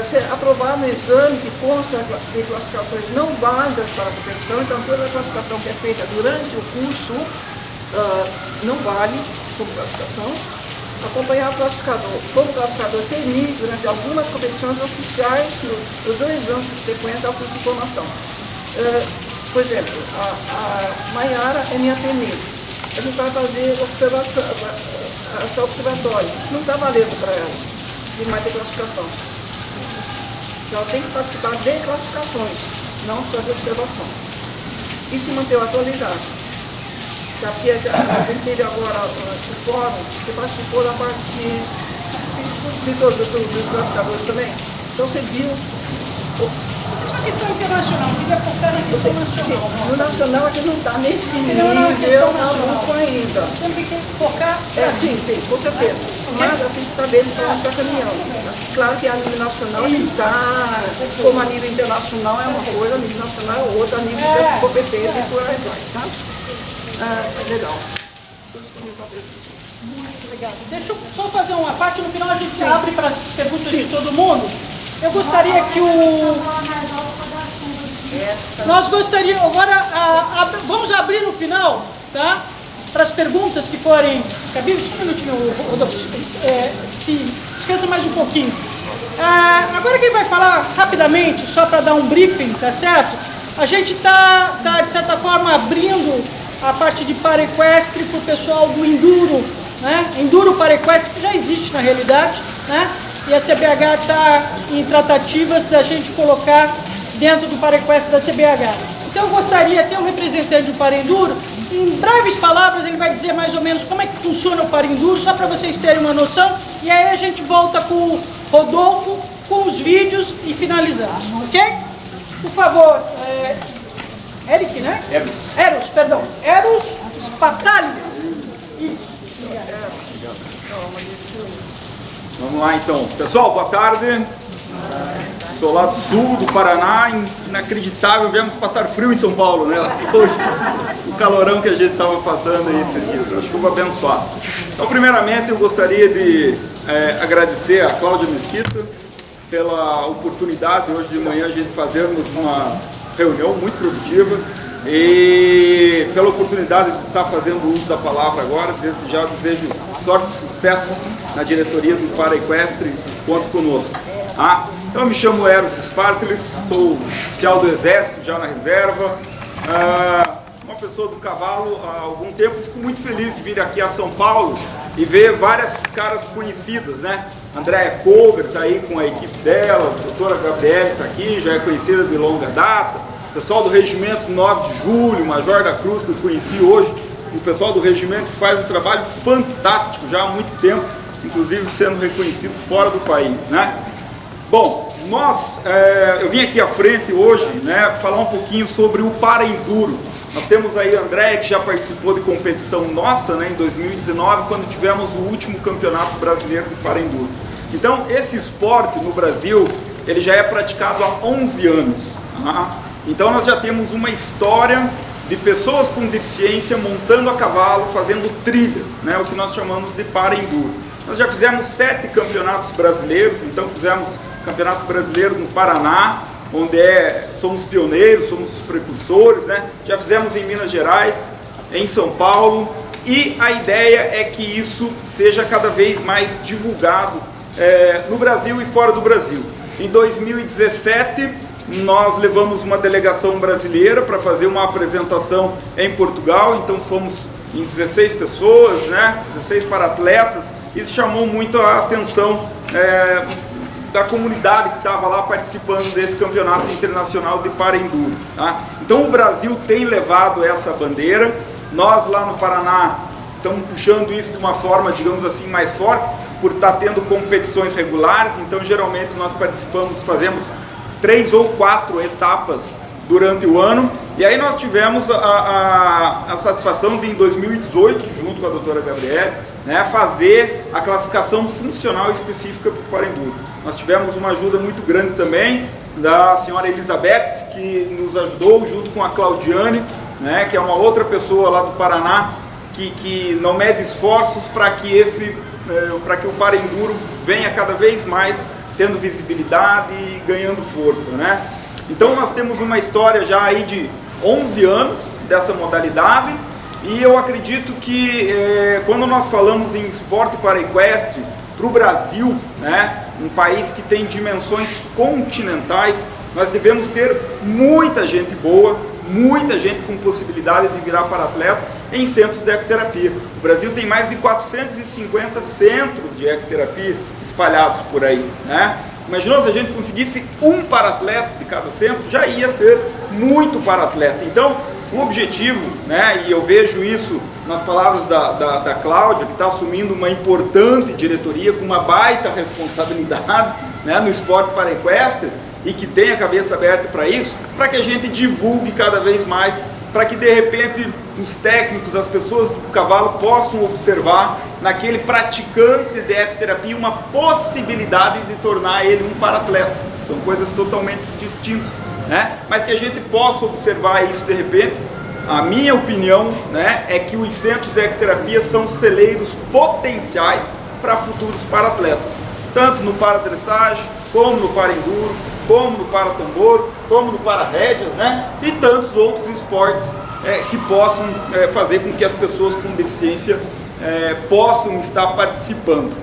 S2: ser aprovado no exame que consta de classificações não válidas para a competição. Então, toda a classificação que é feita durante o curso não vale como classificação. Acompanhar o classificador. Como o classificador termine durante algumas competições oficiais nos 2 anos subsequentes ao curso de formação. Por exemplo, a Maiara é minha TNI. A gente vai fazer observação, essa observatória. Não está valendo para ela, de mais ter classificação. Então, ela tem que participar de classificações, não só de observação. E se manter atualizado. Aqui a gente teve agora o fórum, você participou da parte dos classificadores também. Então você viu.
S3: Isso é uma questão internacional, queria focar na questão nacional.
S2: No nacional a gente não está nesse nível maluco ainda.
S3: Temos que focar.
S2: Sim, com certeza. Mas assim você está vendo para onde está caminhando. Claro que a nível nacional a gente está, como a nível internacional é uma coisa, a nível nacional é outra, a nível de competência e por aí vai, tá? Legal.
S3: Muito obrigado. Deixa eu só fazer uma parte, no final a gente abre para as perguntas de todo mundo. Eu gostaria que nós gostaríamos, agora, vamos abrir no final, tá? Para as perguntas que forem cabíveis. Só um minutinho, Rodolfo, descansa mais um pouquinho. Agora quem vai falar rapidamente, só para dar um briefing, tá certo? A gente tá de certa forma abrindo a parte de paraequestre para o pessoal do Enduro, né? Enduro paraequestre, que já existe na realidade, né? E a CBH está em tratativas da gente colocar dentro do paraequestre da CBH. Então eu gostaria de ter um representante do Paraenduro. Em breves palavras ele vai dizer mais ou menos como é que funciona o Paraenduro, só para vocês terem uma noção, e aí a gente volta com o Rodolfo, com os vídeos e finalizamos, ok? Por favor, Eric, né? Eros, perdão. Eros Spatalis. Isso.
S4: Vamos lá então. Pessoal, boa tarde. Sou lá do sul do Paraná, inacreditável, viemos passar frio em São Paulo, né? Hoje, o calorão que a gente estava passando aí esses dias, a chuva abençoada. Então, primeiramente, eu gostaria de agradecer a Cláudia Mesquita pela oportunidade hoje de manhã a gente fazermos uma reunião muito produtiva e pela oportunidade de estar fazendo uso da palavra agora. Desde já desejo sorte e sucesso na diretoria do Paraequestre, conto conosco. Então eu me chamo Eros Spatalis, sou oficial do Exército, já na reserva, uma pessoa do cavalo há algum tempo. Fico muito feliz de vir aqui a São Paulo e ver várias caras conhecidas, né? Andréa Colbert está aí com a equipe dela, a doutora Gabriele está aqui, já é conhecida de longa data, o pessoal do Regimento 9 de Julho, Major da Cruz, que eu conheci hoje, o pessoal do regimento que faz um trabalho fantástico já há muito tempo, inclusive sendo reconhecido fora do país, né? Bom, eu vim aqui à frente hoje, né, falar um pouquinho sobre o Paraenduro. Nós temos aí a Andréa, que já participou de competição nossa, né, em 2019, quando tivemos o último campeonato brasileiro do Paraenduro. Então, esse esporte no Brasil, ele já é praticado há 11 anos. Então, nós já temos uma história de pessoas com deficiência montando a cavalo, fazendo trilhas, né, o que nós chamamos de Paraenduro. Nós já fizemos 7 campeonatos brasileiros, então fizemos Campeonato Brasileiro no Paraná, onde somos pioneiros, somos os precursores, né? Já fizemos em Minas Gerais, em São Paulo, e a ideia é que isso seja cada vez mais divulgado no Brasil e fora do Brasil. Em 2017, nós levamos uma delegação brasileira para fazer uma apresentação em Portugal, então fomos em 16 pessoas, né? 16 para-atletas. Isso chamou muito a atenção da comunidade que estava lá participando desse campeonato internacional de Paraenduro. Então o Brasil tem levado essa bandeira, nós lá no Paraná estamos puxando isso de uma forma, digamos assim, mais forte, por estar tendo competições regulares. Então geralmente nós fazemos 3 ou 4 etapas durante o ano, e aí nós tivemos a satisfação de, em 2018, junto com a doutora Gabriele, né, fazer a classificação funcional específica para o Paraenduro. Nós tivemos uma ajuda muito grande também da senhora Elizabeth, que nos ajudou, junto com a Claudiane, né, que é uma outra pessoa lá do Paraná, que não mede esforços para que o Paraenduro venha cada vez mais tendo visibilidade e ganhando força, né? Então nós temos uma história já aí de 11 anos dessa modalidade, e eu acredito que quando nós falamos em esporte paraequestre para o Brasil, né, um país que tem dimensões continentais, nós devemos ter muita gente boa, muita gente com possibilidade de virar para-atleta em centros de ecoterapia. O Brasil tem mais de 450 centros de ecoterapia espalhados por aí, né? Imaginou se a gente conseguisse um para-atleta de cada centro, já ia ser muito para-atleta. Então, o objetivo, né, e eu vejo isso nas palavras da Cláudia, que está assumindo uma importante diretoria com uma baita responsabilidade, né, no esporte paraequestre, e que tem a cabeça aberta para isso, para que a gente divulgue cada vez mais, para que de repente os técnicos, as pessoas do cavalo possam observar naquele praticante de ecoterapia uma possibilidade de tornar ele um para-atleta. São coisas totalmente distintas, né? Mas que a gente possa observar isso de repente a minha opinião, né, é que os centros de ecoterapia são celeiros potenciais para futuros para-atletas, tanto no para-dressagem, como no para-enduro, como no para-tambor, como no para-rédeas, né, e tantos outros esportes que possam fazer com que as pessoas com deficiência possam estar participando.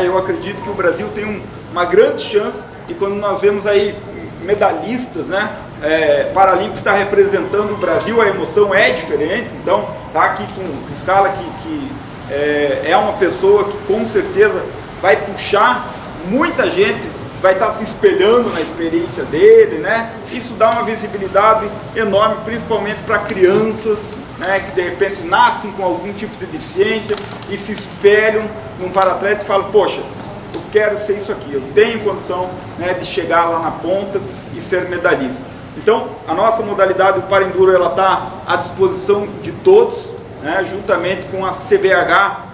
S4: Eu acredito que o Brasil tem uma grande chance, e quando nós vemos aí medalhistas, né, paralímpicos está representando o Brasil, a emoção é diferente. Então tá aqui com o Scala, que é uma pessoa que com certeza vai puxar muita gente, vai estar se espelhando na experiência dele, né? Isso dá uma visibilidade enorme, principalmente para crianças, né, que de repente nascem com algum tipo de deficiência e se espelham num para-atleta e falam, poxa, eu quero ser isso aqui, eu tenho condição, né, de chegar lá na ponta e ser medalhista. Então, a nossa modalidade, o para-enduro, ela está à disposição de todos, né, juntamente com a CBH.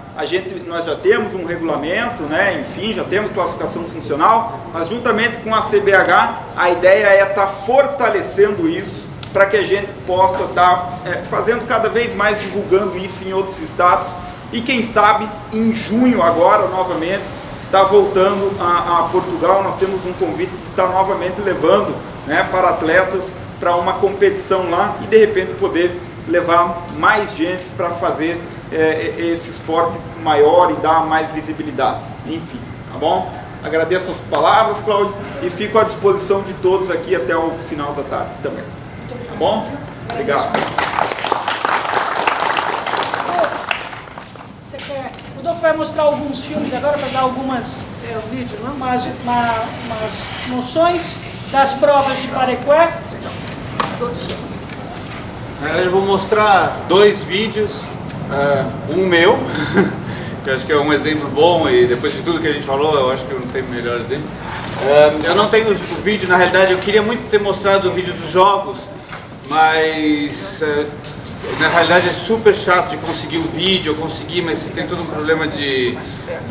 S4: Nós já temos um regulamento, né, enfim, já temos classificação funcional, mas juntamente com a CBH, a ideia é estar fortalecendo isso, para que a gente possa estar fazendo cada vez mais, divulgando isso em outros estados, e quem sabe em junho agora, novamente, está voltando a Portugal. Nós temos um convite de estar novamente levando, né, para atletas para uma competição lá, e de repente poder levar mais gente para fazer esse esporte maior e dar mais visibilidade. Enfim, tá bom? Agradeço as palavras, Cláudio, e fico à disposição de todos aqui até o final da tarde também. Tá bom? Obrigado.
S3: O Rodolfo vai mostrar alguns filmes agora para dar algumas
S2: vídeo, não?
S3: umas noções das provas de para-equestre.
S1: Eu vou mostrar 2 vídeos, um meu, que eu acho que é um exemplo bom, e depois de tudo que a gente falou, eu acho que eu não tenho melhor exemplo. Eu não tenho o vídeo, na realidade, eu queria muito ter mostrado o vídeo dos jogos, mas na realidade é super chato de conseguir o vídeo, eu consegui, mas tem todo um problema de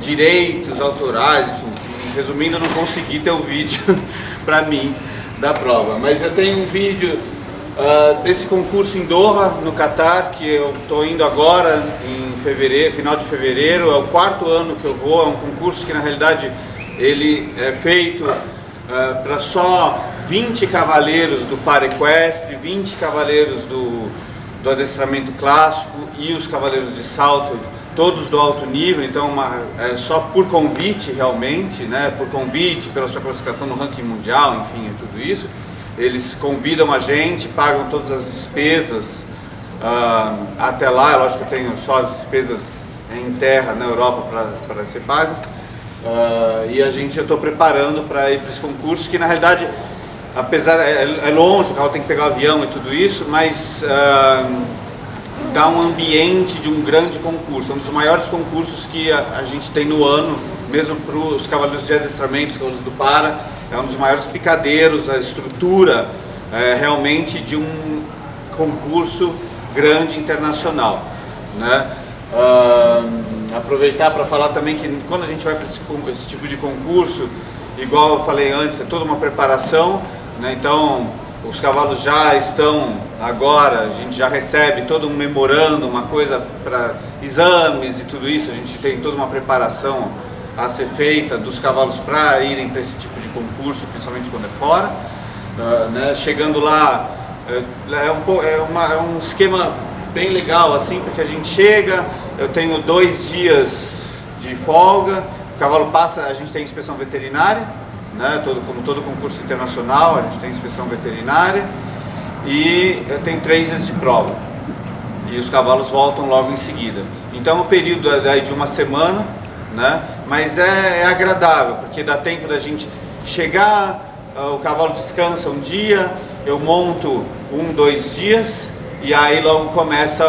S1: direitos autorais, enfim. Resumindo, eu não consegui ter o vídeo para mim da prova, mas eu tenho um vídeo desse concurso em Doha, no Catar, que eu estou indo agora em fevereiro, final de fevereiro. É o 4º ano que eu vou. É um concurso que na realidade ele é feito para só 20 cavaleiros do para-equestre, 20 cavaleiros do adestramento clássico e os cavaleiros de salto, todos do alto nível. Então é só por convite realmente, né? Por convite, pela sua classificação no ranking mundial, enfim, é tudo isso. Eles convidam a gente, pagam todas as despesas até lá. Eu acho que eu tenho só as despesas em terra na Europa para ser pagas. E eu estou preparando para ir para esse concurso, que na realidade, apesar é longe, o carro tem que pegar o avião e tudo isso, mas dá um ambiente de um grande concurso. É um dos maiores concursos que a gente tem no ano, mesmo para os cavaleiros de adestramento, os cavaleiros do para. É um dos maiores picadeiros, a estrutura realmente de um concurso grande internacional, né? Aproveitar para falar também que quando a gente vai para esse tipo de concurso, igual eu falei antes, é toda uma preparação, né? Então os cavalos já estão agora, a gente já recebe todo um memorando, uma coisa para exames e tudo isso. A gente tem toda uma preparação a ser feita dos cavalos para irem para esse tipo de concurso, principalmente quando é fora, né? Chegando lá é um esquema bem legal assim, porque a gente chega, eu tenho 2 dias de folga, o cavalo passa, a gente tem inspeção veterinária, né? Como todo concurso internacional, a gente tem inspeção veterinária, e eu tenho 3 dias de prova, e os cavalos voltam logo em seguida. Então o período é de 1 semana, né? Mas é agradável, porque dá tempo da gente chegar, o cavalo descansa um dia, eu monto 1, 2 dias, e aí logo começa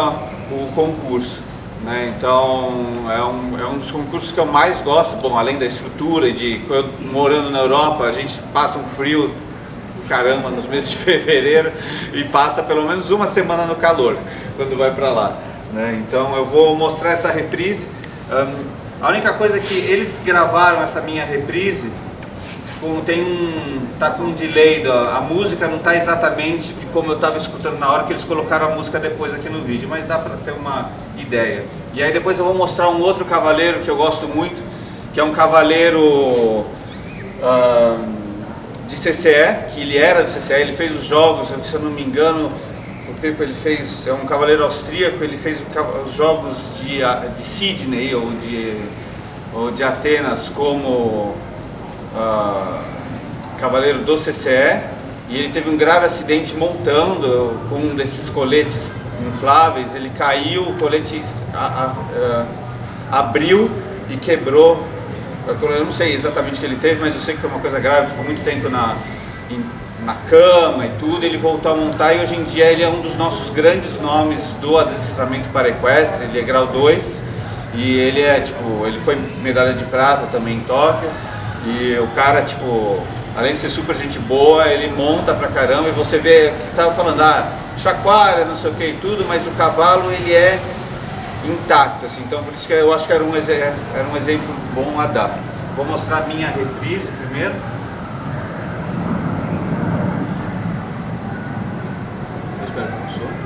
S1: o concurso, né? Então é um dos concursos que eu mais gosto. Bom, além da estrutura e eu morando na Europa, a gente passa um frio caramba nos meses de fevereiro e passa pelo menos 1 semana no calor quando vai para lá, né? Então eu vou mostrar essa reprise. A única coisa é que eles gravaram essa minha reprise tá com um delay, a música não tá exatamente de como eu estava escutando na hora que eles colocaram a música depois aqui no vídeo, mas dá para ter uma ideia. E aí depois eu vou mostrar um outro cavaleiro que eu gosto muito, que é um cavaleiro de CCE, que ele era do CCE, ele fez os jogos, se eu não me engano, o Pepe ele fez, é um cavaleiro austríaco, ele fez os jogos de Sydney ou de Atenas como cavaleiro do CCE, e ele teve um grave acidente montando com um desses coletes infláveis, ele caiu, o colete abriu e quebrou. Eu não sei exatamente o que ele teve, mas eu sei que foi uma coisa grave, ficou muito tempo na cama e tudo, ele voltou a montar e hoje em dia ele é um dos nossos grandes nomes do adestramento para equestre, ele é grau 2 e ele ele foi medalha de prata também em Tóquio, e o cara, além de ser super gente boa, ele monta pra caramba e você vê, que tava falando, chacoalha, não sei o que e tudo, mas o cavalo ele é intacto, assim, então por isso que eu acho que era um exemplo bom a dar. Vou mostrar a minha reprise primeiro. Eu espero que funcione.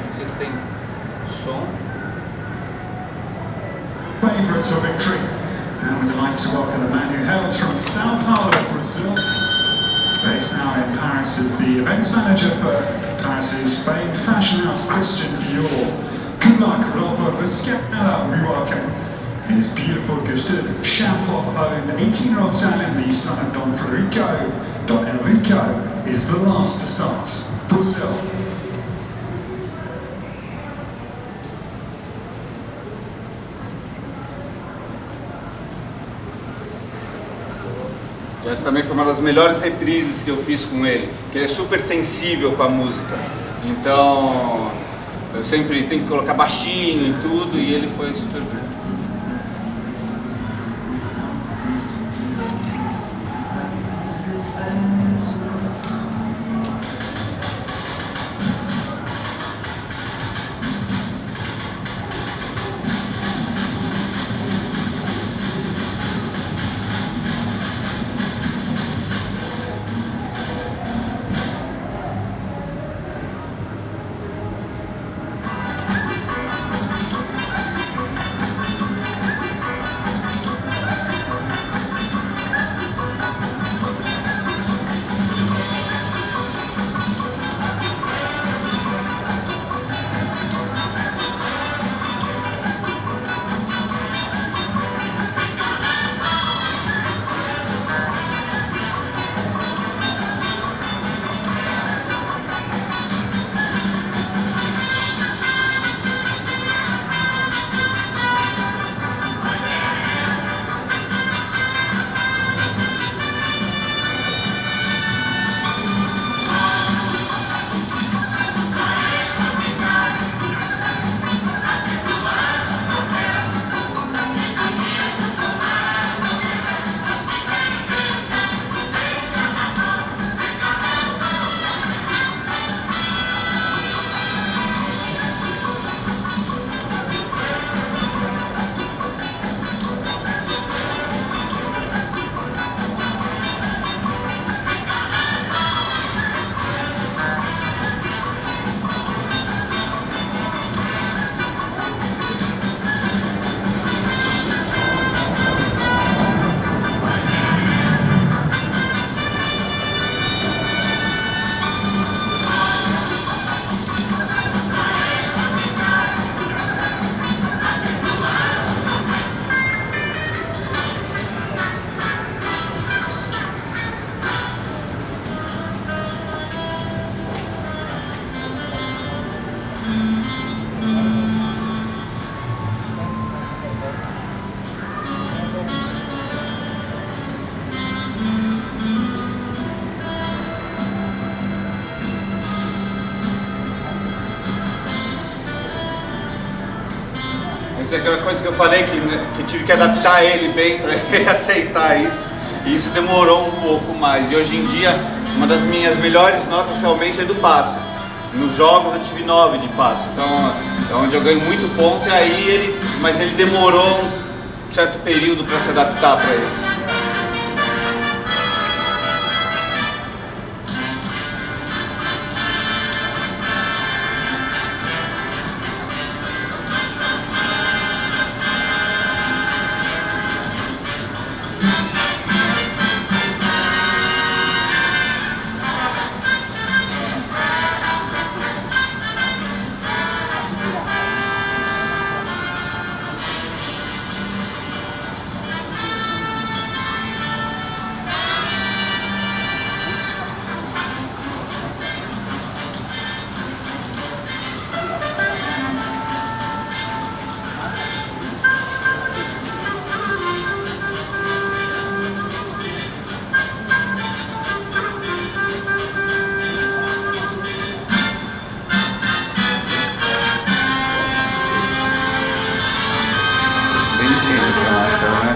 S1: Não sei se tem som.
S5: Favourites for victory. And we're delighted to welcome a man who hails from Sao Paulo, Brazil. Based now in Paris as the events manager for Paris's famed fashion house Christian Dior. Good luck, Rodolfo Vizcarra Buarque. His beautiful gifted Chamfort owned 18-year-old stallion, the son of Don Federico. Don Enrico is the last to start. Brazil.
S1: Essa também foi uma das melhores reprises que eu fiz com ele, que ele é super sensível com a música, então eu sempre tenho que colocar baixinho e tudo, e ele foi super bem. Isso é aquela coisa que eu falei que tive que adaptar ele bem para ele aceitar isso. E isso demorou um pouco mais. E hoje em dia, uma das minhas melhores notas realmente é do passo. Nos jogos eu tive 9 de passo. Então é onde eu ganho muito ponto. E aí mas ele demorou certo período para se adaptar para isso. Bem higiênica a máscara, né?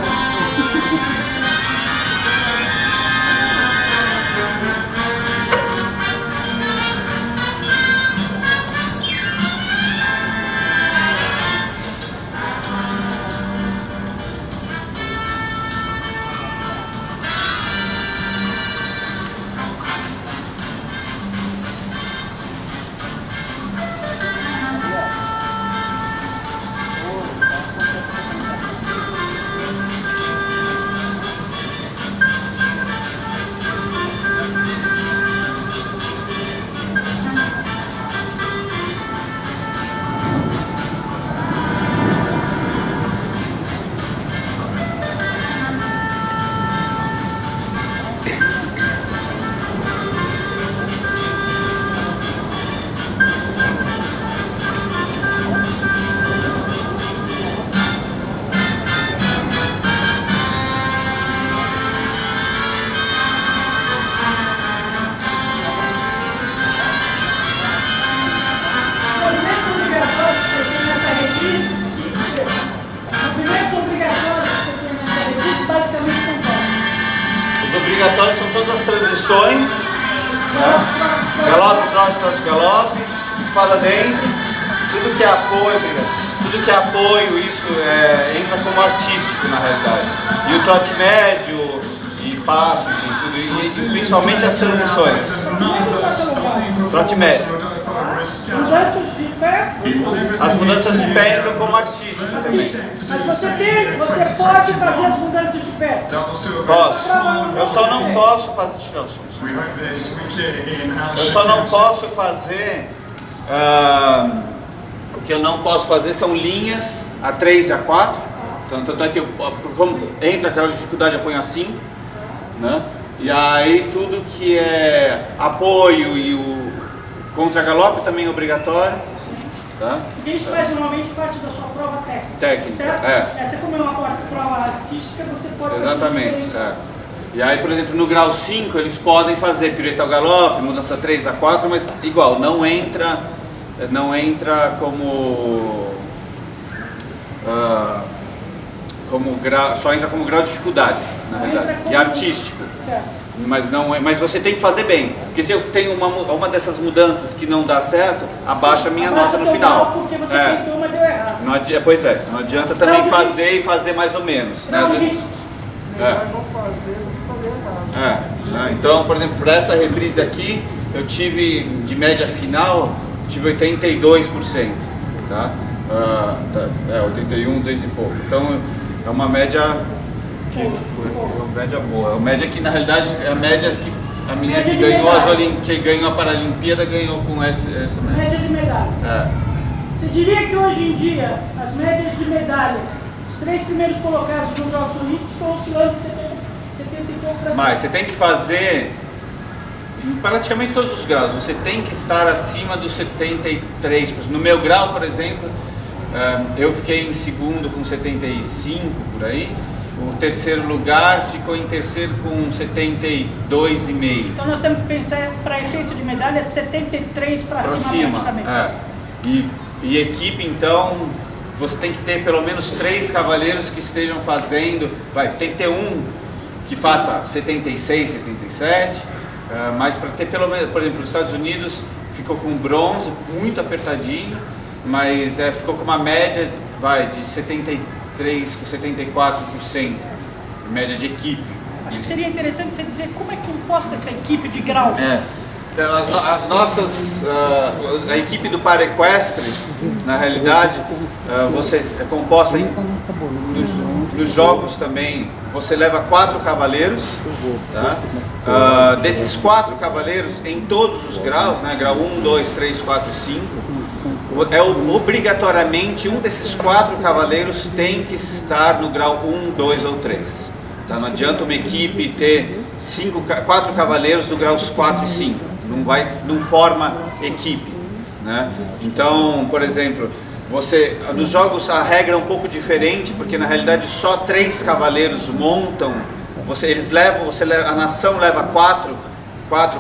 S1: Obrigatórios são todas as transições, né? Galope, trote, galope, espada dentro, tudo que é apoio, isso entra como artístico na realidade. E o trote médio, e passo, enfim, tudo, e principalmente as transições. Trote médio. As mudanças de pé entram como artístico também.
S3: Mas você pode fazer as mudanças de pé.
S1: Posso. Eu só não posso fazer. Eu só não posso fazer. O que eu não posso fazer são linhas A3 e A4. Tanto é que como entra aquela dificuldade, eu ponho assim, né? E aí tudo que é apoio e o contra-galope também é obrigatório. Tá?
S3: Porque isso faz normalmente parte da sua prova técnica.
S1: Técnica,
S3: certo? Essa como é uma prova artística, você pode
S1: exatamente,
S3: fazer
S1: E aí, por exemplo, no grau 5 eles podem fazer pirueta ao galope, mudança 3 a 4, mas igual, não entra como grau, só entra como grau de dificuldade, na verdade, e artístico.
S3: Certo.
S1: Mas você tem que fazer bem, porque se eu tenho uma dessas mudanças que não dá certo, abaixa a minha nota no final.
S3: Porque você tentou, mas deu errado.
S1: Pois é, não adianta também fazer e fazer mais ou menos. Né? Às vezes, então, por exemplo, para essa reprise aqui, eu tive de média final, tive 82%, tá? 81, 200 e pouco. Então é uma média boa. É uma média que na realidade é a média que a menina que ganhou a Paralimpíada ganhou com essa média.
S3: Média de medalha. Você diria que hoje em dia as médias de medalha, os 3 primeiros colocados nos Jogos Olímpicos estão oscilando de 70 e pouco para cima?
S1: Mas você tem que fazer em praticamente todos os graus, você tem que estar acima dos 73%. No meu grau, por exemplo, eu fiquei em segundo com 75 por aí. O terceiro lugar ficou em terceiro com 72,5.
S3: Então nós temos que pensar, para efeito de medalha, 73 para cima praticamente.
S1: E equipe, então, você tem que ter pelo menos 3 cavaleiros que estejam fazendo, tem que ter um que faça 76, 77, mas para ter pelo menos, por exemplo, nos Estados Unidos ficou com bronze, muito apertadinho, mas ficou com uma média de 73 73,74%, média de equipe.
S3: Acho que seria interessante você dizer como é que composta essa equipe de grau.
S1: Então, as nossas, a equipe do Paraequestre, na realidade, você é composta nos jogos também, você leva 4 cavaleiros, tá? Desses 4 cavaleiros, em todos os graus, né, grau 1, 2, 3, 4 e 5, obrigatoriamente um desses 4 cavaleiros tem que estar no grau 1, 2 ou 3. Tá? Não adianta uma equipe ter 4 cavaleiros no graus 4 e 5, não forma equipe, né? Então, por exemplo, nos jogos a regra é um pouco diferente, porque na realidade só 3 cavaleiros montam, a nação leva 4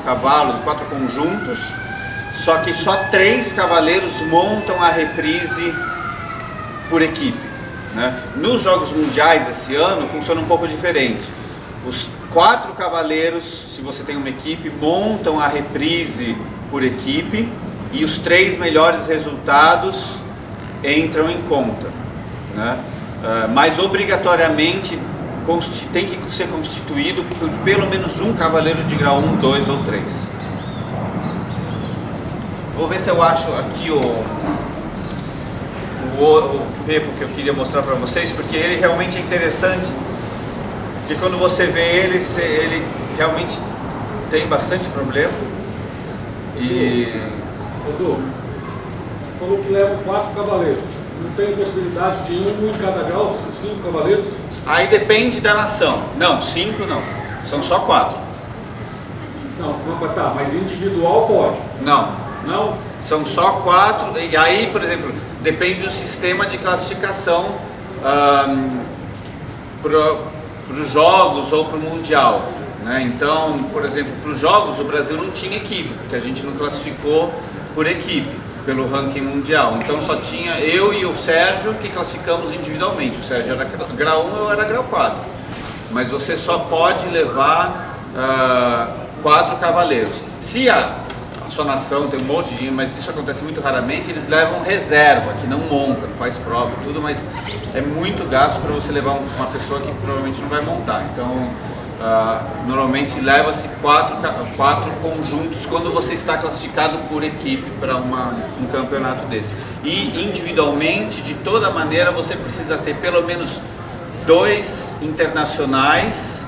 S1: cavalos, 4 conjuntos, só que só 3 cavaleiros montam a reprise por equipe, né? Nos jogos mundiais esse ano funciona um pouco diferente. Os 4 cavaleiros, se você tem uma equipe, montam a reprise por equipe e os 3 melhores resultados entram em conta, né? Mas obrigatoriamente tem que ser constituído por pelo menos um cavaleiro de grau 1, 2 ou 3. Vou ver se eu acho aqui o repo que eu queria mostrar para vocês, porque ele realmente é interessante. Porque quando você vê ele realmente tem bastante problema.
S6: Edu, você falou que leva 4 cavaleiros. Não tem possibilidade de um em cada grau, 5 cavaleiros?
S1: Aí depende da nação. Não, 5 não. São só 4.
S6: Não, tá, mas individual pode?
S1: Não.
S6: Não?
S1: São só 4. E aí, por exemplo, depende do sistema de classificação para os jogos ou para o Mundial, né? Então, por exemplo, para os jogos o Brasil não tinha equipe, porque a gente não classificou por equipe, pelo ranking mundial. Então só tinha eu e o Sérgio que classificamos individualmente. O Sérgio era grau 1, eu era grau 4. Mas você só pode levar 4 cavaleiros. Se a sua nação tem um monte de dinheiro, mas isso acontece muito raramente, eles levam reserva, que não monta, não faz prova e tudo, mas é muito gasto para você levar uma pessoa que provavelmente não vai montar. Então, normalmente leva-se 4 conjuntos quando você está classificado por equipe para um campeonato desse. E individualmente, de toda maneira, você precisa ter pelo menos 2 internacionais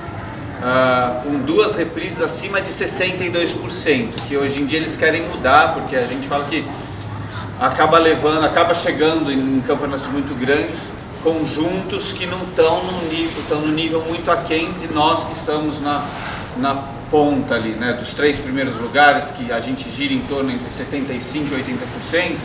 S1: com 2 reprises acima de 62%, que hoje em dia eles querem mudar, porque a gente fala que acaba chegando em campeonatos muito grandes conjuntos que não estão no nível muito aquém de nós que estamos na ponta ali, né, dos 3 primeiros lugares, que a gente gira em torno entre 75% e 80%,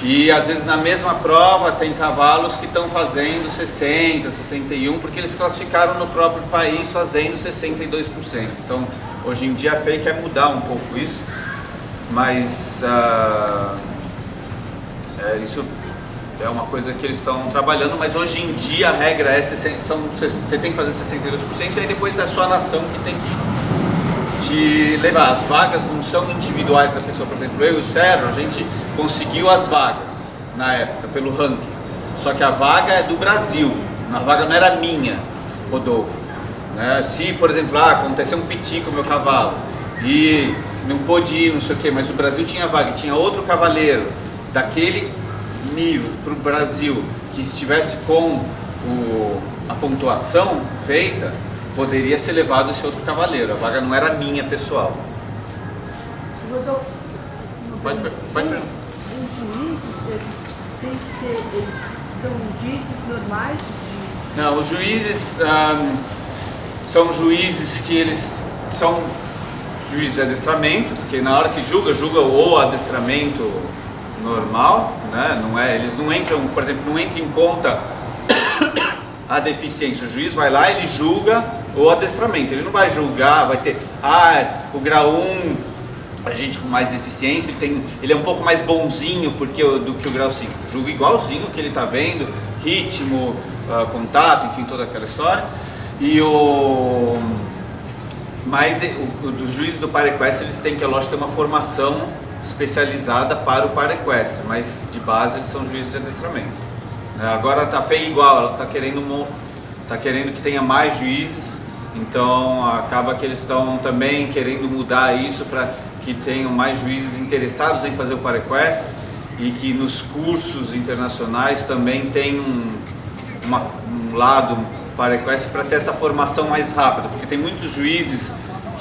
S1: e às vezes na mesma prova tem cavalos que estão fazendo 60%, 61%, porque eles classificaram no próprio país fazendo 62%. Então, hoje em dia a FEI quer mudar um pouco isso, mas isso é uma coisa que eles estão trabalhando, mas hoje em dia a regra é você tem que fazer 62% e aí depois é a sua nação que tem que te levar. As vagas não são individuais da pessoa. Por exemplo, eu e o Sérgio, a gente conseguiu as vagas na época pelo ranking, só que a vaga é do Brasil, a vaga não era minha, Rodolfo, né? Se, por exemplo, aconteceu um piti com o meu cavalo e não pôde ir, não sei o que, mas o Brasil tinha vaga, tinha outro cavaleiro daquele nível para o Brasil que estivesse com a pontuação feita, poderia ser levado esse outro cavaleiro. A vaga não era minha pessoal. Pode perguntar.
S7: Os juízes, eles são juízes normais?
S1: Não, os juízes são juízes que eles são juízes de adestramento, porque na hora que julga o adestramento normal, né? Eles não entram, por exemplo, não entra em conta a deficiência. O juiz vai lá, ele julga o adestramento, ele não vai julgar, vai ter, o grau 1, a gente com mais deficiência, ele é um pouco mais bonzinho do que o grau 5, julga igualzinho o que ele está vendo, ritmo, contato, enfim, toda aquela história. Mas dos juízes do Paraequestre, eles têm que, lógico, ter uma formação especializada para o Paraequestre, mas de base eles são juízes de adestramento. Agora está feio igual, ela está querendo que tenha mais juízes, então acaba que eles estão também querendo mudar isso para que tenham mais juízes interessados em fazer o ParaEquestre e que nos cursos internacionais também tem um lado ParaEquestre para ter essa formação mais rápida, porque tem muitos juízes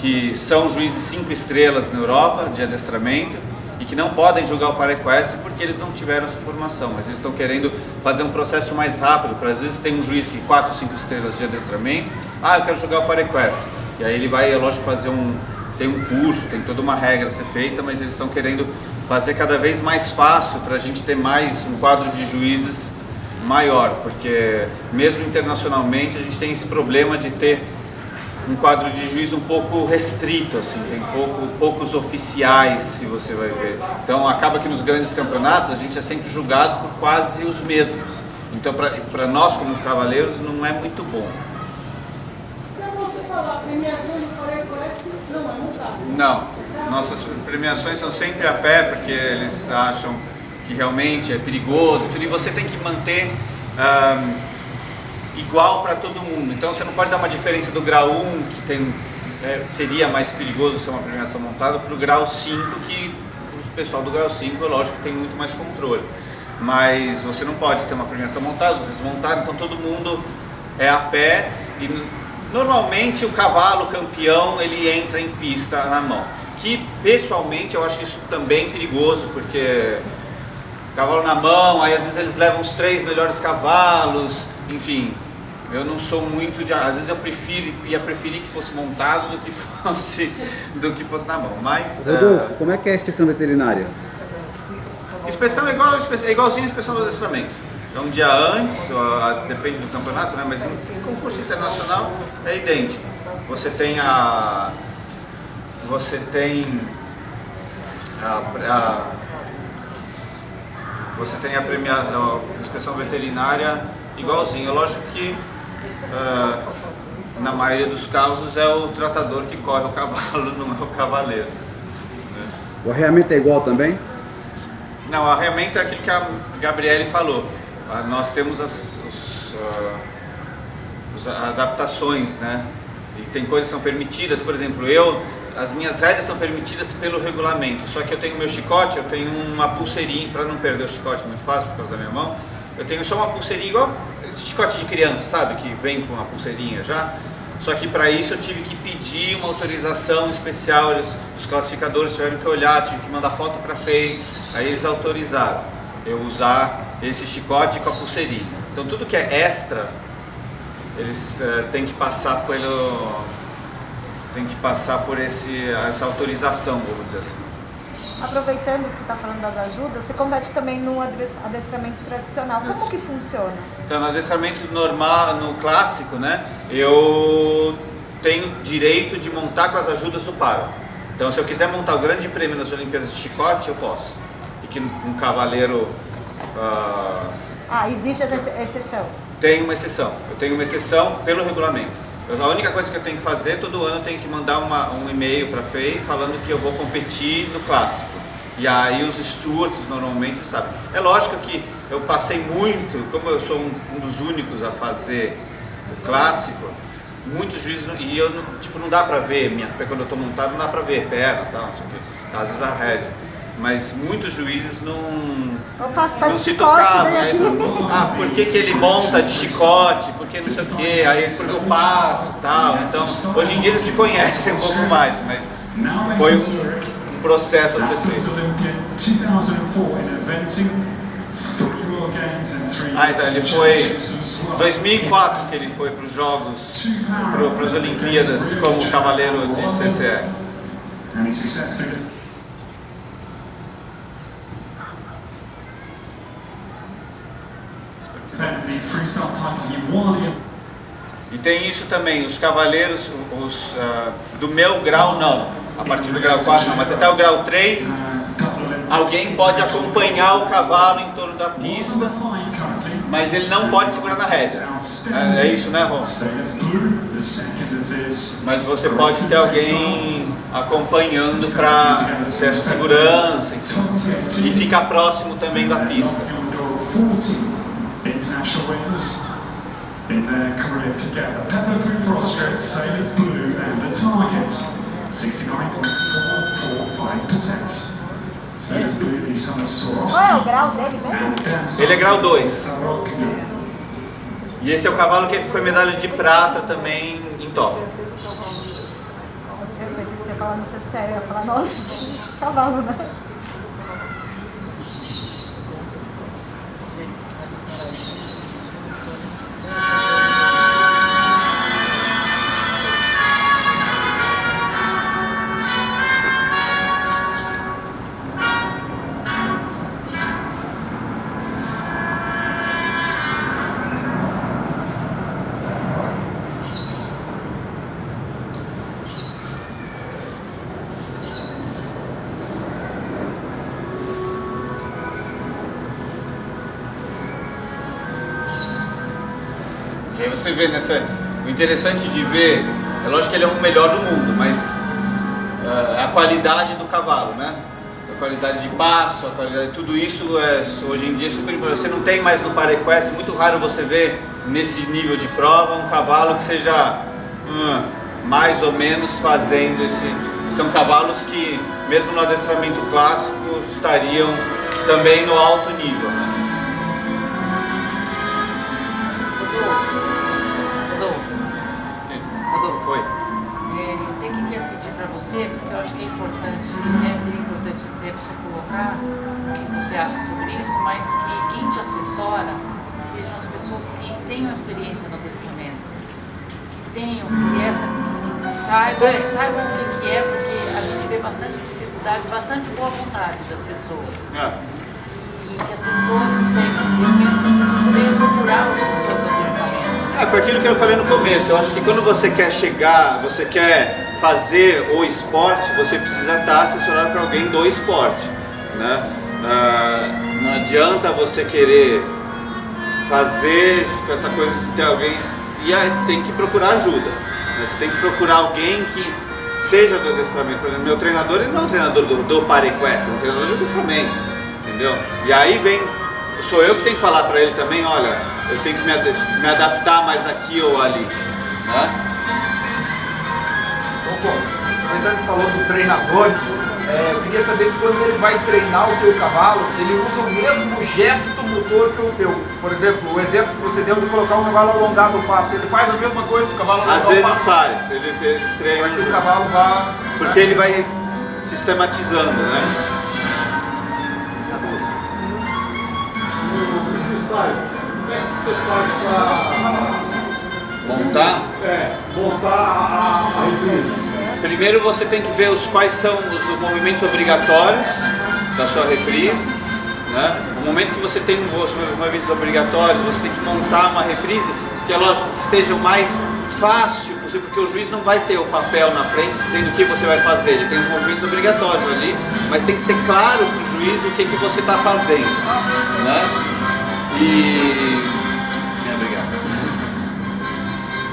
S1: que são juízes 5 estrelas na Europa de adestramento e que não podem julgar o ParaEquestre porque eles não tiveram essa formação, mas eles estão querendo fazer um processo mais rápido, para às vezes tem um juiz que 4 ou 5 estrelas de adestramento, eu quero julgar o ParaEquestre, e aí ele vai, é lógico, tem um curso, tem toda uma regra a ser feita, mas eles estão querendo fazer cada vez mais fácil para a gente ter mais um quadro de juízes maior, porque mesmo internacionalmente a gente tem esse problema de ter um quadro de juiz um pouco restrito, assim, tem poucos oficiais, se você vai ver. Então acaba que nos grandes campeonatos a gente é sempre julgado por quase os mesmos. Então para nós como cavaleiros não é muito bom.
S3: Então você falar, a premiação do ParaEquestre não é montada.
S1: Não, nossas premiações são sempre a pé, porque eles acham que realmente é perigoso, tudo, e você tem que manter igual para todo mundo. Então você não pode dar uma diferença do grau 1, que seria mais perigoso ser uma premiação montada, para o grau 5, que o pessoal do grau 5, é lógico que tem muito mais controle. Mas você não pode ter uma premiação montada, desmontada, então todo mundo é a pé e normalmente o cavalo campeão ele entra em pista na mão. Que pessoalmente eu acho isso também perigoso, porque cavalo na mão, aí às vezes eles levam os 3 melhores cavalos, enfim. Eu não sou muito de... Às vezes eu ia preferir que fosse montado do que fosse na mão, mas...
S8: Rodolfo, como é que é a inspeção veterinária?
S1: Inspeção é igualzinho a inspeção do adestramento. É um dia antes, depende do campeonato, né? Mas em concurso internacional é idêntico. Você tem a inspeção veterinária igualzinho. É lógico que na maioria dos casos é o tratador que corre o cavalo, não é o cavaleiro. Né?
S8: O arreamento é igual também?
S1: Não, o arreamento é aquilo que a Gabriele falou. Nós temos as adaptações, né? E tem coisas que são permitidas, por exemplo, as minhas rédeas são permitidas pelo regulamento, só que eu tenho meu chicote, eu tenho uma pulseirinha, para não perder o chicote muito fácil por causa da minha mão, eu tenho só uma pulseirinha igual esse chicote de criança, sabe? Que vem com a pulseirinha já. Só que para isso eu tive que pedir uma autorização especial, os classificadores tiveram que olhar, tive que mandar foto para a FEI, aí eles autorizaram eu usar esse chicote com a pulseirinha. Então tudo que é extra, eles têm que passar por essa autorização, vamos dizer assim.
S9: Aproveitando que você está falando das ajudas, você compete também no adestramento tradicional. Como que funciona?
S1: Então, no adestramento normal, no clássico, né, eu tenho direito de montar com as ajudas do paro. Então, se eu quiser montar o grande prêmio nas Olimpíadas de chicote, eu posso. E que um cavaleiro...
S9: existe essa exceção?
S1: Tem uma exceção. Eu tenho uma exceção pelo regulamento. A única coisa que eu tenho que fazer, todo ano eu tenho que mandar um e-mail para a FEI falando que eu vou competir no clássico. E aí os stewards normalmente sabem. É lógico que eu passei muito, como eu sou um dos únicos a fazer o clássico, muitos juízes, e eu não dá para ver, quando eu estou montado não dá para ver perna e tal, não sei o quê. Às vezes arrede. Mas muitos juízes não se tocavam. Por que ele monta de chicote? Por que não sei o quê? Aí porque eu passo e tal. Então, hoje em dia eles me conhecem um pouco mais, mas foi um processo a ser feito. Então ele foi em 2004 que ele foi para os Jogos, para as Olimpíadas como cavaleiro de CCE. E tem isso também, os cavaleiros do meu grau não, a partir do grau 4 não, mas até o grau 3 alguém pode acompanhar o cavalo em torno da pista, mas ele não pode segurar na rédea. É isso, né, Ron? Mas você pode ter alguém acompanhando para ter essa segurança, enfim, e ficar próximo também da pista.
S5: international winners in their career together. Pepper Blue for Austria, Sailors Blue, and the target 69.445%. Sailors Blue, the son of
S9: Qual é o
S5: Swarovski,
S9: grau dele mesmo?
S5: and Damson.
S1: Ele é grau 2.
S5: Sarokny.
S1: E esse é o cavalo que ele foi medalha de prata também em Tóquio.
S9: Eu pensei que você ia falar, não sei se sério, eu ia falar, nossa, cavalo, né?
S1: E aí você vê o interessante de ver, é lógico que ele é o melhor do mundo, mas a qualidade do cavalo, né? A qualidade de passo, a qualidade, tudo isso hoje em dia é super importante. Você não tem mais no Paraquest, muito raro você ver nesse nível de prova um cavalo que seja mais ou menos fazendo esse. São cavalos que, mesmo no adestramento clássico, estariam também no alto nível, né? Oi.
S10: Eu até queria pedir para você, porque eu acho que é importante, seria importante até você colocar o que você acha sobre isso, mas que quem te assessora sejam as pessoas que tenham experiência no adestramento, que saibam o que é, porque a gente vê bastante dificuldade, bastante boa vontade das pessoas. E que as pessoas, não sei, eu penso que as pessoas poderiam procurar as pessoas do adestramento.
S1: Foi aquilo que eu falei no começo. Eu acho que quando você quer chegar, você quer fazer o esporte, você precisa estar assessorado para alguém do esporte, né? Não adianta você querer fazer essa coisa de ter alguém e aí tem que procurar ajuda, né? Você tem que procurar alguém que seja do adestramento. Por exemplo, meu treinador, ele não é um treinador do Paraquest, é um treinador de adestramento, entendeu? E aí sou eu que tenho que falar para ele também, olha, eu tenho que me adaptar mais aqui ou ali, né?
S4: Bom, aproveitando que você falou do treinador, eu queria saber se quando ele vai treinar o teu cavalo, ele usa o mesmo gesto motor que o teu. Por exemplo, o exemplo que você deu de colocar o cavalo alongado o passo, ele faz a mesma coisa que o cavalo alongado o passo?
S1: Às vezes faz, eles treinam.
S4: Para que o cavalo vá...
S1: Porque ele vai sistematizando, né?
S6: Freestyle, como é que você faz para
S1: Montar?
S6: montar a reprise?
S1: Primeiro você tem que ver quais são os movimentos obrigatórios da sua reprise, né? No momento que você tem os movimentos obrigatórios, você tem que montar uma reprise que é lógico que seja o mais fácil possível, porque o juiz não vai ter o papel na frente dizendo o que você vai fazer. Ele tem os movimentos obrigatórios ali, mas tem que ser claro para o juiz o que você está fazendo, né? Obrigado.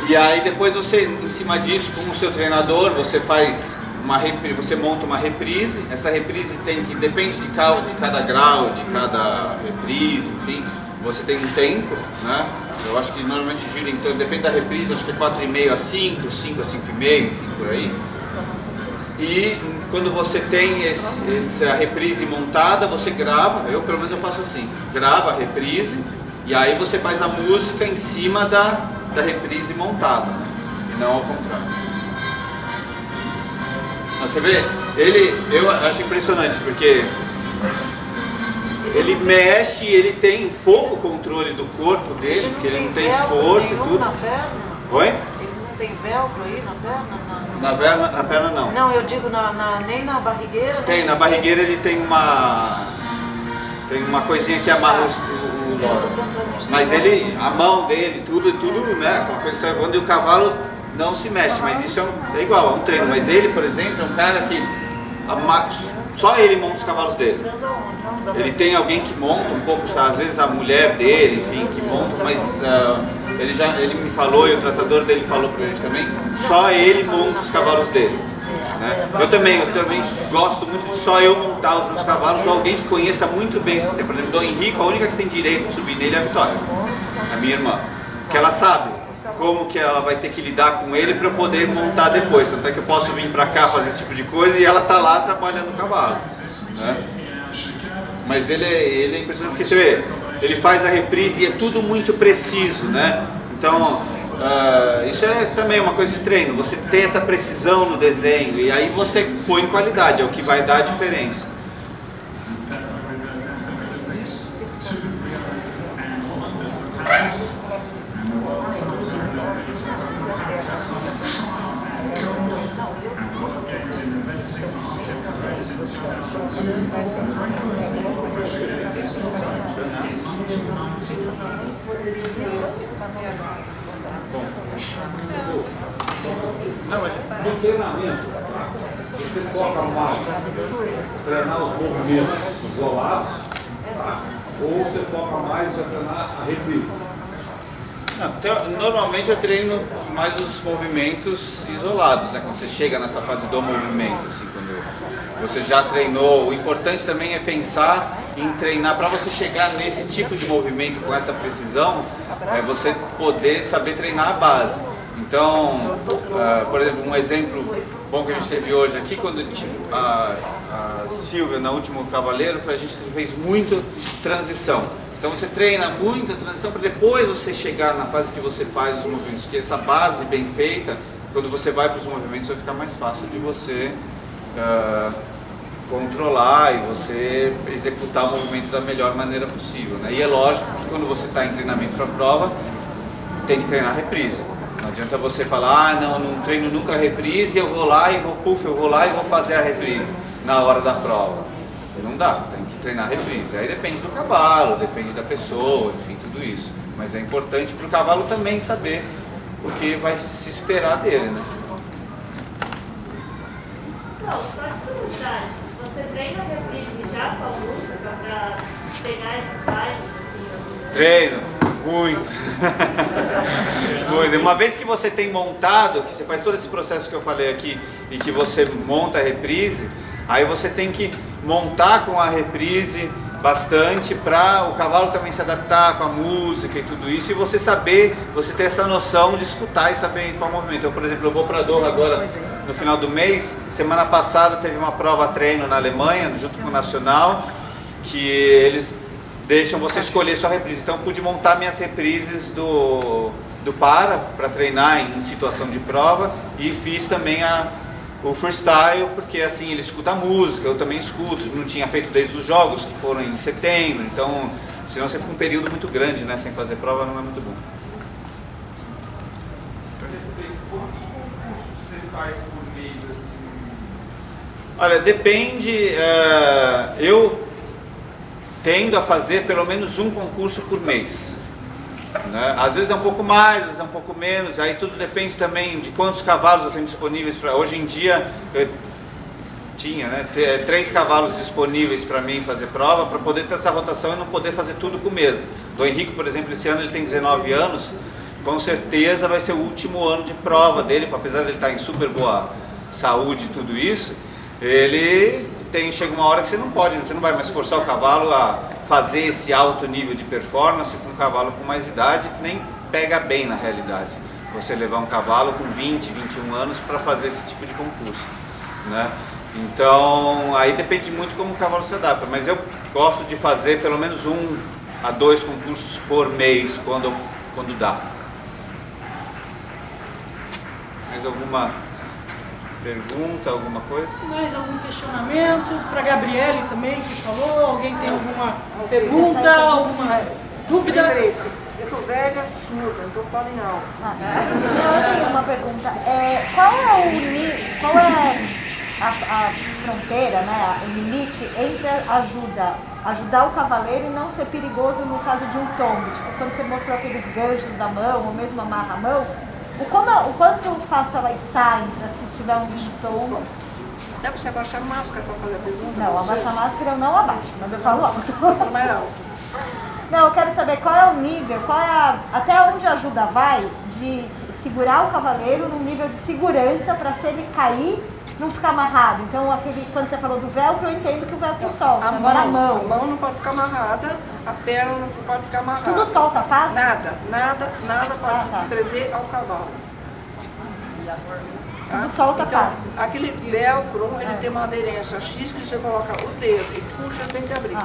S1: E aí depois você, em cima disso, com o seu treinador, você faz você monta uma reprise. Essa reprise depende de cada grau, de cada reprise, enfim, você tem um tempo, né? Eu acho que normalmente gira, então depende da reprise, acho que é 4,5 a 5, 5 a 5,5, enfim, por aí. E quando você tem essa reprise montada, você grava, pelo menos eu faço assim, grava a reprise e aí você faz a música em cima da reprise montada, né? E não ao contrário. Mas você vê, eu acho impressionante porque ele mexe, ele tem pouco controle do corpo dele, porque ele não tem força e tudo.
S10: Na perna?
S1: Oi?
S10: Ele não tem velcro aí na perna?
S1: Na perna não.
S10: Não, eu digo nem na barrigueira.
S1: Tem, na barrigueira ele tem uma coisinha que amarra o lobo. Mas a mão dele, tudo, né, aquela coisa servando, e o cavalo não se mexe, mas isso é igual, é um treino. Mas ele, por exemplo, é um cara que só ele monta os cavalos dele. Ele tem alguém que monta um pouco, às vezes a mulher dele, enfim, que monta, mas ele me falou, e o tratador dele falou pra gente também, só ele monta os cavalos dele, né? Eu também gosto muito de só eu montar os meus cavalos, ou alguém que conheça muito bem esse sistema. Por exemplo, Dom Henrique, a única que tem direito de subir nele é a Vitória. a minha irmã, que ela sabe como que ela vai ter que lidar com ele para eu poder montar depois. Tanto é que eu posso vir para cá fazer esse tipo de coisa e ela tá lá trabalhando o cavalo, né? Mas ele é impressionante porque você vê, ele faz a reprise e é tudo muito preciso, né? Então, isso é também uma coisa de treino, você ter essa precisão no desenho e aí você põe qualidade, é o que vai dar a diferença.
S6: No treinamento, você foca mais treinar os movimentos isolados, tá? Ou você foca mais a treinar a reprise?
S1: Não, normalmente eu treino mais os movimentos isolados, né? Quando você chega nessa fase do movimento, assim, quando você já treinou. O importante também é pensar em treinar para você chegar nesse tipo de movimento com essa precisão, é você poder saber treinar a base. Então, por exemplo, um exemplo bom que a gente teve hoje aqui, quando a Silvia, no último Cavaleiro, a gente fez muito transição. Então você treina muito a transição para depois você chegar na fase que você faz os movimentos, porque essa base bem feita, quando você vai para os movimentos vai ficar mais fácil de você controlar e você executar o movimento da melhor maneira possível, né? E é lógico que quando você está em treinamento para a prova, tem que treinar a reprise. Não adianta você falar, não treino nunca a reprise, eu vou lá e vou fazer a reprise na hora da prova. Não dá, tem que treinar a reprise. Aí depende do cavalo, depende da pessoa, enfim, tudo isso. Mas é importante para o cavalo também saber o que vai se esperar dele, né?
S11: Não, só de curiosidade, você treina a reprise já com a música para pegar esse time?
S1: Treino, muito. Muito. Uma vez que você tem montado, que você faz todo esse processo que eu falei aqui e que você monta a reprise, aí você tem que montar com a reprise bastante para o cavalo também se adaptar com a música e tudo isso, e você saber, você ter essa noção de escutar e saber qual movimento. Então, por exemplo, eu vou para Doha agora no final do mês. Semana passada teve uma prova treino na Alemanha, junto com o Nacional, que eles deixam você escolher sua reprise. Então eu pude montar minhas reprises do para treinar em situação de prova, e fiz também o freestyle, porque assim ele escuta a música, eu também escuto, não tinha feito desde os jogos que foram em setembro, então senão você fica um período muito grande, né, sem fazer prova, não é muito bom.
S4: Quantos concursos você faz por mês assim?
S1: Olha, depende, eu tendo a fazer pelo menos um concurso por mês, né? Às vezes é um pouco mais, às vezes é um pouco menos, aí tudo depende também de quantos cavalos eu tenho disponíveis para. Hoje em dia eu tinha, né, 3 cavalos disponíveis para mim fazer prova, para poder ter essa rotação e não poder fazer tudo com o mesmo. Do Henrique, por exemplo, esse ano ele tem 19 anos, com certeza vai ser o último ano de prova dele, apesar de ele estar em super boa saúde e tudo isso, chega uma hora que você não vai mais forçar o cavalo a fazer esse alto nível de performance com um cavalo com mais idade, nem pega bem na realidade. Você levar um cavalo com 20, 21 anos para fazer esse tipo de concurso, né? Então, aí depende muito como o cavalo se adapta, mas eu gosto de fazer pelo menos 1 a 2 concursos por mês, quando dá. Mais alguma pergunta, alguma coisa?
S3: Mais algum questionamento? Para a Gabriele também, que falou. Alguém tem alguma pergunta, alguma dúvida?
S2: Eu tô velha, surda, não tô falando em alto.
S9: Eu tenho uma pergunta. Qual é a fronteira, né, o limite entre ajudar o cavaleiro e não ser perigoso no caso de um tombo? Tipo, quando você mostrou aqueles ganchos da mão, ou mesmo amarra a mão, o quanto fácil ela sai se tiver um tombo?
S2: Dá pra você abaixar a máscara para fazer a pergunta?
S9: Não, abaixar a máscara eu não abaixo, mas eu falo alto.
S2: Fala mais alto.
S9: Não, eu quero saber qual é o nível, até onde a ajuda vai de segurar o cavaleiro num nível de segurança para se ele cair, não ficar amarrado. Então, quando você falou do velcro, eu entendo que o velcro solta. Agora a mão.
S2: A mão não pode ficar amarrada, a perna não pode ficar amarrada.
S9: Tudo solta fácil?
S2: Nada pode prender ao cavalo.
S9: Tudo solta
S2: então,
S9: fácil.
S2: Aquele velcro, ele tem uma aderência X que você coloca o dedo e puxa, tem que abrir.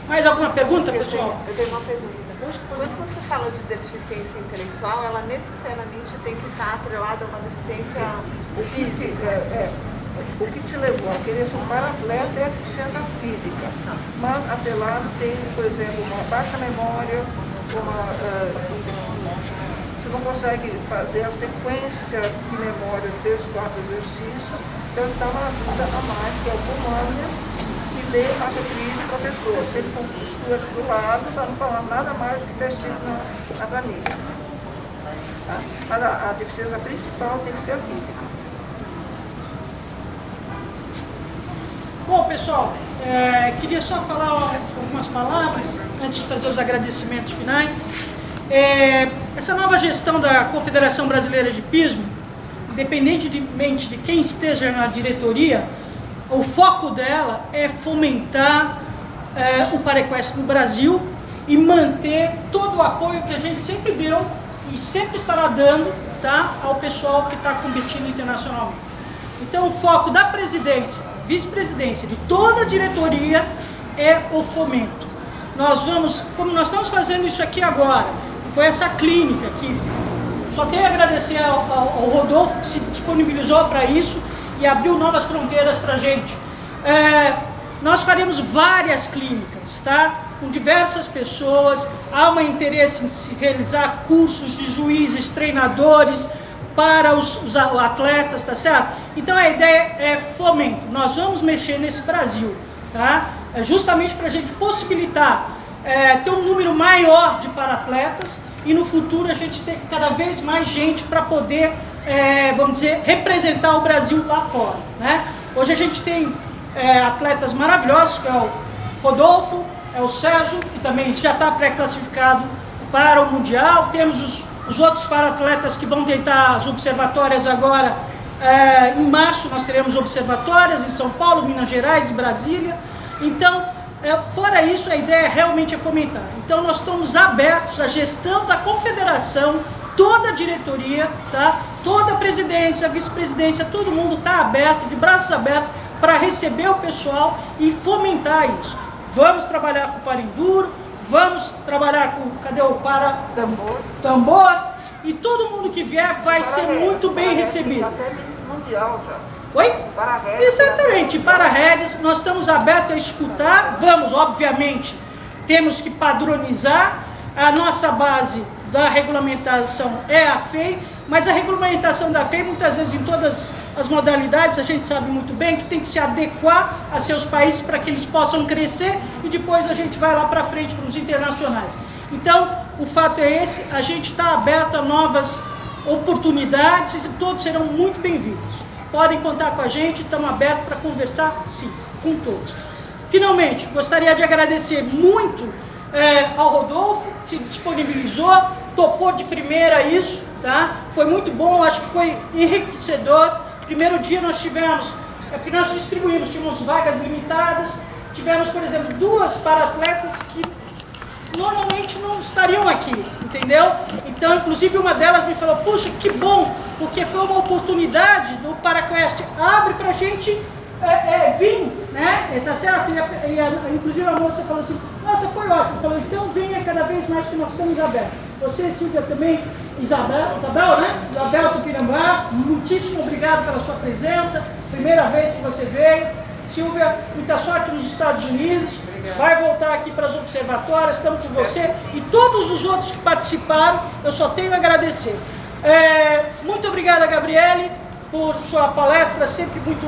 S3: Mais alguma pergunta, pessoal?
S12: Eu tenho uma pergunta. Quando você fala de deficiência intelectual, ela necessariamente tem que estar atrelada a uma deficiência física.
S2: O que te levou a querer ser um para-atleta é a deficiência física. Mas atrelado tem, por exemplo, uma baixa memória, você não consegue fazer a sequência de memória desses 4 exercícios, então ele dá uma ajuda a mais, que é o comando, e lê a reprise para a pessoa, sempre com costura do lado, para não falar nada mais do que está escrito na planilha. Tá? Mas a deficiência principal tem que ser a física.
S3: Bom, pessoal, queria só falar algumas palavras antes de fazer os agradecimentos finais. Essa nova gestão da Confederação Brasileira de Hipismo, independentemente de quem esteja na diretoria, o foco dela é fomentar o paraequestre no Brasil e manter todo o apoio que a gente sempre deu e sempre estará dando, tá, ao pessoal que está competindo internacionalmente. Então o foco da presidência, vice-presidência, de toda a diretoria é o fomento. Nós vamos, como nós estamos fazendo isso aqui agora, foi essa clínica que só tenho a agradecer ao Rodolfo que se disponibilizou para isso e abriu novas fronteiras para a gente. Nós faremos várias clínicas, tá? Com diversas pessoas, há um interesse em se realizar cursos de juízes, treinadores para os atletas, tá certo? Então a ideia é fomento, nós vamos mexer nesse Brasil, tá? Justamente para a gente possibilitar ter um número maior de para-atletas e no futuro a gente ter cada vez mais gente para poder, vamos dizer, representar o Brasil lá fora, né? Hoje a gente tem atletas maravilhosos, que é o Rodolfo, é o Sérgio, que também já está pré-classificado para o Mundial, temos os outros para-atletas que vão tentar as observatórias agora, em março nós teremos observatórias em São Paulo, Minas Gerais e Brasília, então fora isso, a ideia realmente é fomentar. Então nós estamos abertos à gestão da confederação, toda a diretoria, tá? Toda a presidência, a vice-presidência, todo mundo está aberto, de braços abertos, para receber o pessoal e fomentar isso. Vamos trabalhar com o Parenduro, vamos trabalhar com, cadê o tambor, e todo mundo que vier vai ser muito bem recebido.
S2: Até mundial já.
S3: Oi?
S2: Para-redes.
S3: Exatamente, para-redes, nós estamos abertos a escutar, vamos, obviamente, temos que padronizar, a nossa base da regulamentação é a FEI, mas a regulamentação da FEI, muitas vezes em todas as modalidades, a gente sabe muito bem que tem que se adequar a seus países para que eles possam crescer e depois a gente vai lá para frente para os internacionais. Então, o fato é esse, a gente está aberto a novas oportunidades e todos serão muito bem-vindos. Podem contar com a gente, estamos abertos para conversar, sim, com todos. Finalmente, gostaria de agradecer muito ao Rodolfo, que se disponibilizou, topou de primeira isso, tá? Foi muito bom, acho que foi enriquecedor. Primeiro dia nós tivemos, porque nós distribuímos, tínhamos vagas limitadas, tivemos, por exemplo, 2 para-atletas que normalmente não estariam aqui, entendeu? Então, inclusive, uma delas me falou, puxa, que bom, porque foi uma oportunidade do Paraquest, abre pra gente vir, né? Tá certo? Inclusive a moça falou assim, nossa, foi ótimo. Falou, então venha cada vez mais que nós estamos abertos. Você, Silvia, também, Isabel, né? Isabel Tupinambá, muitíssimo obrigado pela sua presença, primeira vez que você veio. Silvia, muita sorte nos Estados Unidos, vai voltar aqui para as observatórias, estamos com você e todos os outros que participaram, eu só tenho a agradecer. Muito obrigada, Gabriele, por sua palestra sempre muito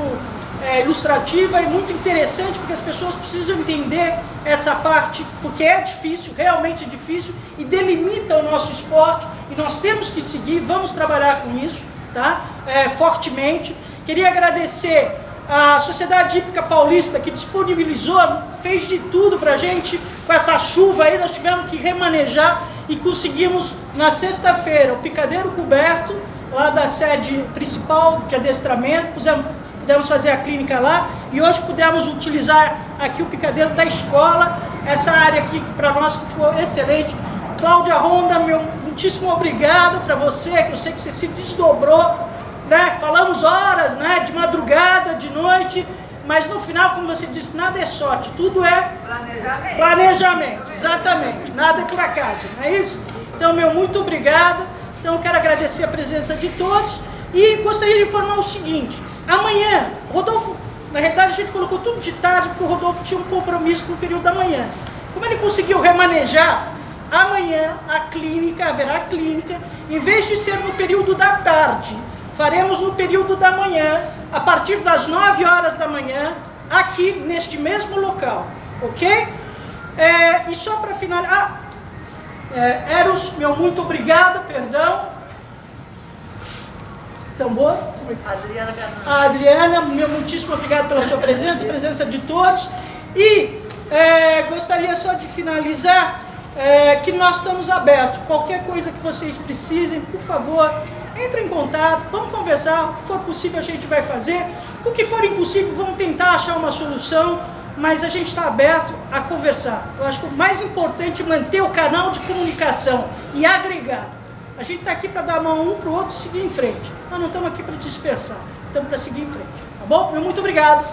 S3: ilustrativa e muito interessante, porque as pessoas precisam entender essa parte, porque é difícil, realmente é difícil, e delimita o nosso esporte, e nós temos que seguir, vamos trabalhar com isso, tá? Fortemente. Queria agradecer a Sociedade Hípica Paulista, que disponibilizou, fez de tudo para a gente. Com essa chuva aí, nós tivemos que remanejar e conseguimos, na sexta-feira, o picadeiro coberto, lá da sede principal de adestramento, pudemos fazer a clínica lá, e hoje pudemos utilizar aqui o picadeiro da escola, essa área aqui que para nós que foi excelente. Cláudia Ronda, meu muitíssimo obrigado para você, que eu sei que você se desdobrou, né? Falamos horas, né? De madrugada, de noite, mas no final, como você disse, nada é sorte, tudo é planejamento. Planejamento, exatamente, nada é por acaso, não é isso? Então, meu muito obrigado. Então, quero agradecer a presença de todos e gostaria de informar o seguinte: amanhã, Rodolfo, na realidade a gente colocou tudo de tarde porque o Rodolfo tinha um compromisso no período da manhã. Como ele conseguiu remanejar, amanhã haverá clínica, em vez de ser no período da tarde, faremos no período da manhã, a partir das 9 horas da manhã, aqui neste mesmo local, ok? E só para finalizar, Eros, meu muito obrigado, perdão. Tambor? Adriana, meu muitíssimo obrigado pela sua presença, a presença de todos. E gostaria só de finalizar que nós estamos abertos. Qualquer coisa que vocês precisem, por favor, entre em contato, vamos conversar. O que for possível a gente vai fazer. O que for impossível, vamos tentar achar uma solução. Mas a gente está aberto a conversar. Eu acho que o mais importante é manter o canal de comunicação e agregar. A gente está aqui para dar a mão um para o outro e seguir em frente. Nós não estamos aqui para dispersar, estamos para seguir em frente. Tá bom? Meu muito obrigado.